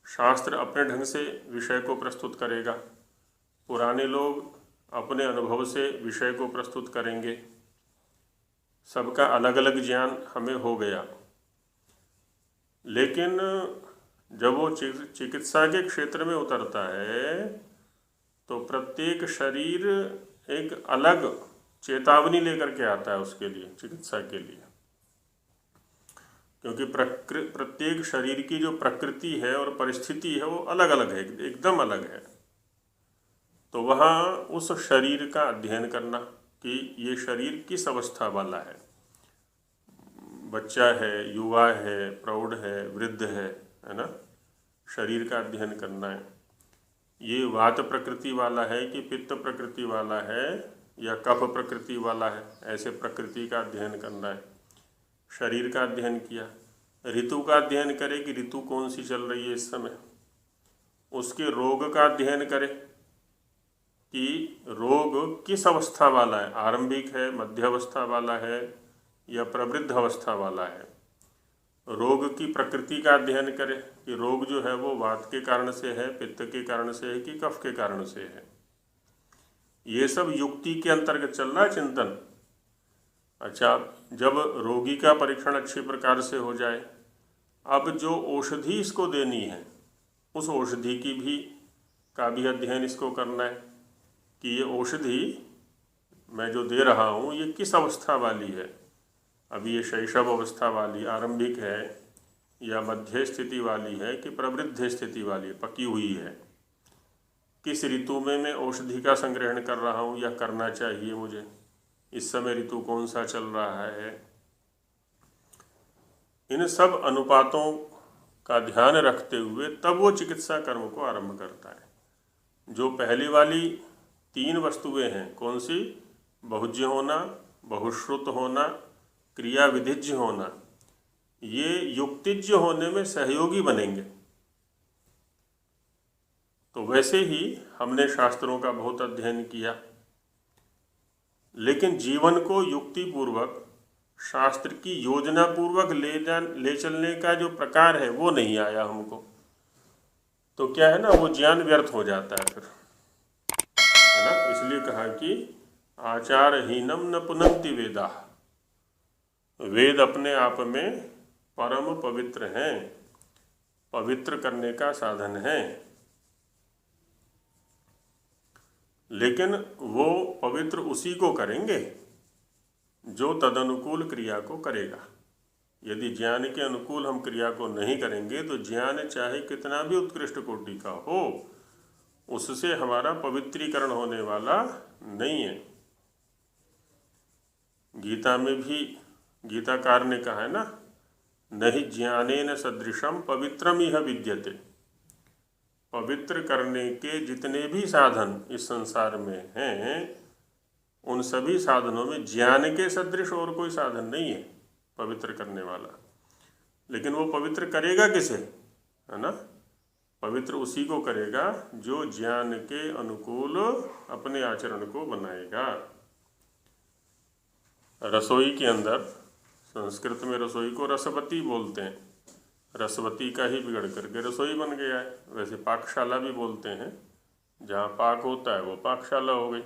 शास्त्र अपने ढंग से विषय को प्रस्तुत करेगा, पुराने लोग अपने अनुभव से विषय को प्रस्तुत करेंगे, सबका अलग अलग ज्ञान हमें हो गया। लेकिन जब वो चिकित्सा के क्षेत्र में उतरता है तो प्रत्येक शरीर एक अलग चेतावनी लेकर के आता है उसके लिए, चिकित्सा के लिए। क्योंकि प्रत्येक शरीर की जो प्रकृति है और परिस्थिति है वो अलग अलग है, एकदम अलग है। तो वहाँ उस शरीर का अध्ययन करना कि ये शरीर किस अवस्था वाला है, बच्चा है, युवा है, प्रौढ़ है, वृद्ध है ना, शरीर का अध्ययन करना है। ये वात प्रकृति वाला है कि पित्त प्रकृति वाला है या कफ प्रकृति वाला है, ऐसे प्रकृति का अध्ययन करना है। शरीर का अध्ययन किया, ऋतु का अध्ययन करे कि ऋतु कौन सी चल रही है इस समय, उसके रोग का अध्ययन करे कि रोग किस अवस्था वाला है, आरंभिक है, मध्य अवस्था वाला है या प्रवृद्ध अवस्था वाला है। रोग की प्रकृति का अध्ययन करे कि रोग जो है वो वात के कारण से है, पित्त के कारण से है कि कफ के कारण से है। ये सब युक्ति के अंतर्गत चल रहा है चिंतन। अच्छा, जब रोगी का परीक्षण अच्छे प्रकार से हो जाए, अब जो औषधि इसको देनी है उस औषधि का भी अध्ययन इसको करना है कि ये औषधि मैं जो दे रहा हूँ ये किस अवस्था वाली है। अभी ये शैशव अवस्था वाली, आरंभिक है या मध्य स्थिति वाली है कि प्रवृद्ध स्थिति वाली, पकी हुई है। किस ऋतु में मैं औषधि का संग्रहण कर रहा हूँ या करना चाहिए मुझे, इस समय ऋतु कौन सा चल रहा है। इन सब अनुपातों का ध्यान रखते हुए तब वो चिकित्सा कर्म को आरंभ करता है। जो पहली वाली 3 वस्तुएं हैं, कौन सी, बहुज्ञ होना, बहुश्रुत होना, क्रिया विधिज्ञ होना, ये युक्तिज्ञ होने में सहयोगी बनेंगे। तो वैसे ही हमने शास्त्रों का बहुत अध्ययन किया, लेकिन जीवन को युक्ति पूर्वक शास्त्र की योजना पूर्वक ले चलने का जो प्रकार है वो नहीं आया हमको, तो क्या है ना, वो ज्ञान व्यर्थ हो जाता है फिर, है ना। इसलिए कहा कि आचारहीनम न पुनन्ति वेदा, वेद अपने आप में परम पवित्र हैं, पवित्र करने का साधन है, लेकिन वो पवित्र उसी को करेंगे जो तदनुकूल क्रिया को करेगा। यदि ज्ञान के अनुकूल हम क्रिया को नहीं करेंगे तो ज्ञान चाहे कितना भी उत्कृष्ट कोटि का हो, उससे हमारा पवित्रीकरण होने वाला नहीं है। गीता में भी गीताकार ने कहा है ना, नहीं ज्ञानेन सदृशम पवित्रम इह विद्यते। पवित्र करने के जितने भी साधन इस संसार में हैं, उन सभी साधनों में ज्ञान के सदृश और कोई साधन नहीं है पवित्र करने वाला। लेकिन वो पवित्र करेगा किसे, है ना, पवित्र उसी को करेगा जो ज्ञान के अनुकूल अपने आचरण को बनाएगा। रसोई के अंदर, संस्कृत में रसोई को रसवती बोलते हैं, रसवती का ही बिगड़ करके रसोई बन गया है। वैसे पाकशाला भी बोलते हैं, जहाँ पाक होता है वो पाकशाला हो गई,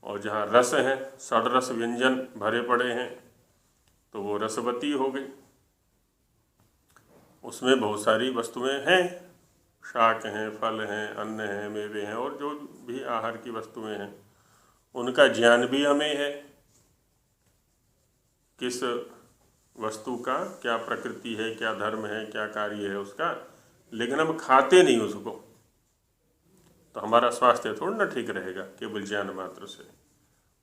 और जहाँ रस हैं, षड्रस व्यंजन भरे पड़े हैं, तो वो रसवती हो गई। उसमें बहुत सारी वस्तुएं हैं, शाक हैं, फल हैं, अन्न हैं, मेवे हैं, और जो भी आहार की वस्तुएं हैं उनका ज्ञान भी हमें है, किस वस्तु का क्या प्रकृति है, क्या धर्म है, क्या कार्य है उसका, लेकिन हम खाते नहीं उसको, तो हमारा स्वास्थ्य थोड़ा ना ठीक रहेगा केवल ज्ञान मात्र से।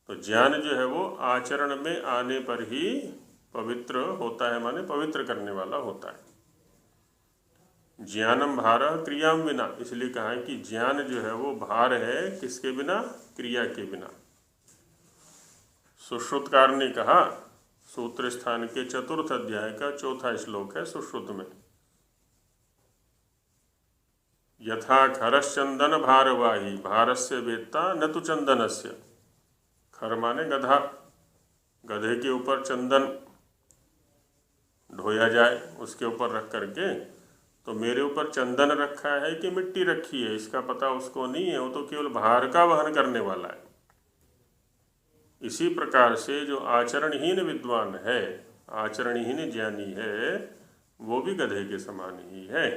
तो ज्ञान जो है वो आचरण में आने पर ही पवित्र होता है, माने पवित्र करने वाला होता है। ज्ञानम भार क्रियाम बिना, इसलिए कहा है कि ज्ञान जो है वो भार है किसके बिना, क्रिया के बिना। सुश्रुतकार ने कहा, सूत्र स्थान के 4th अध्याय का 4था श्लोक है सुश्रुत में, यथा खरश्चंदन भारवाही भारस्य वेत्ता न तो चंदनस्य। खर माने गधा, गधे के ऊपर चंदन ढोया जाए उसके ऊपर रख करके, तो मेरे ऊपर चंदन रखा है कि मिट्टी रखी है इसका पता उसको नहीं है, वो तो केवल भार का वहन करने वाला है। इसी प्रकार से जो आचरणहीन विद्वान है, आचरणहीन ज्ञानी है, वो भी गधे के समान ही है।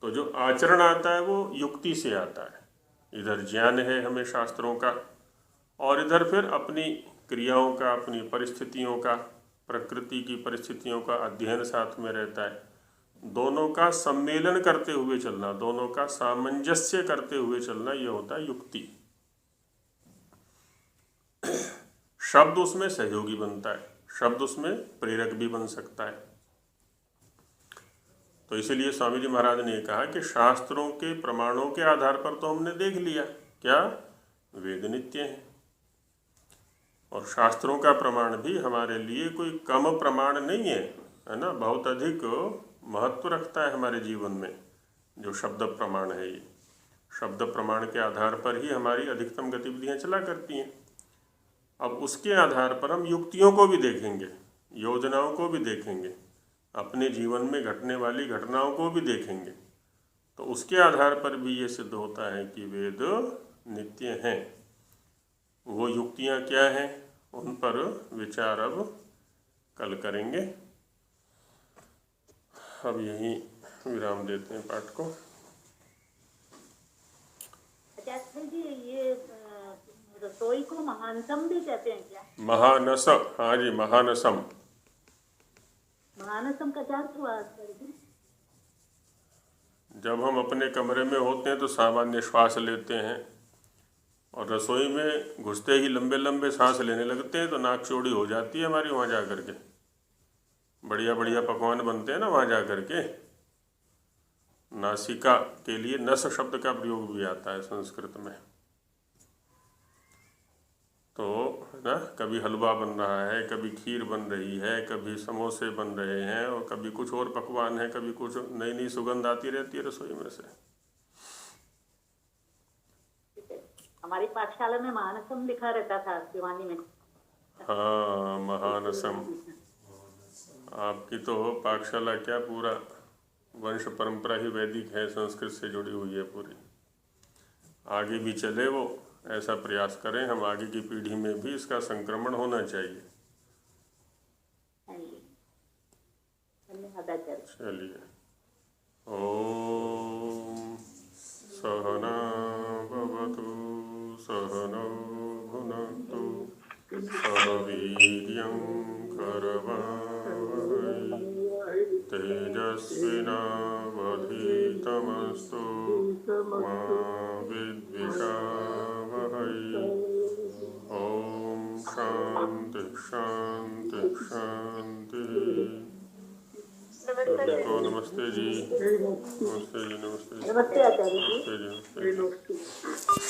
तो जो आचरण आता है वो युक्ति से आता है, इधर ज्ञान है हमें शास्त्रों का, और इधर फिर अपनी क्रियाओं का, अपनी परिस्थितियों का, प्रकृति की परिस्थितियों का अध्ययन साथ में रहता है। दोनों का सम्मेलन करते हुए चलना, दोनों का सामंजस्य करते हुए चलना, ये होता है युक्ति। शब्द उसमें सहयोगी बनता है, शब्द उसमें प्रेरक भी बन सकता है। तो इसीलिए स्वामी जी महाराज ने कहा कि शास्त्रों के प्रमाणों के आधार पर तो हमने देख लिया क्या वेद नित्य है, और शास्त्रों का प्रमाण भी हमारे लिए कोई कम प्रमाण नहीं है ना, बहुत अधिक महत्व रखता है हमारे जीवन में जो शब्द प्रमाण है। ये शब्द प्रमाण के आधार पर ही हमारी अधिकतम गतिविधियां चला करती हैं। अब उसके आधार पर हम युक्तियों को भी देखेंगे, योजनाओं को भी देखेंगे, अपने जीवन में घटने वाली घटनाओं को भी देखेंगे, तो उसके आधार पर भी ये सिद्ध होता है कि वेद नित्य हैं। वो युक्तियाँ क्या हैं, उन पर विचार अब कल करेंगे। अब यहीं विराम देते हैं पाठ को। जी ये रसोई को महानसम भी कहते हैं क्या? महानस, हाँ जी, महानसम। महानसम का क्या अर्थ हुआ? जब हम अपने कमरे में होते हैं तो सामान्य श्वास लेते हैं, और रसोई में घुसते ही लंबे लंबे सांस लेने लगते हैं तो नाक चौड़ी हो जाती है हमारी वहाँ जा कर के। बढ़िया बढ़िया पकवान बनते हैं ना वहाँ जा कर के। नासिका के लिए नस शब्द का प्रयोग भी आता है संस्कृत में। तो है ना, कभी हलवा बन रहा है, कभी खीर बन रही है, कभी समोसे बन रहे हैं, और कभी कुछ और पकवान है, कभी कुछ नई नई सुगंध आती रहती है रसोई में से। हमारी पाठशाला में महानसम लिखा रहता था शिवानी में। हाँ, महानसम। आपकी तो पाठशाला क्या, पूरा वंश परंपरा ही वैदिक है, संस्कृत से जुड़ी हुई है पूरी। आगे भी चले वो, ऐसा प्रयास करें हम, आगे की पीढ़ी में भी इसका संक्रमण होना चाहिए। हाँ जी, धन्यवाद आचार्य। चलिए, ओम सहना भवतु सहनौ भुनक्तु सह वीर्यं करवावहै तेजस्विनावधीतमस्तु मा विद्विषावहै। ओम शांति शांति शांति। तो नमस्ते जी, नमस्ते जी, नमस्ते जी, नमस्ते आचार्य जी। नमस्ते जी, नमस्ते जी।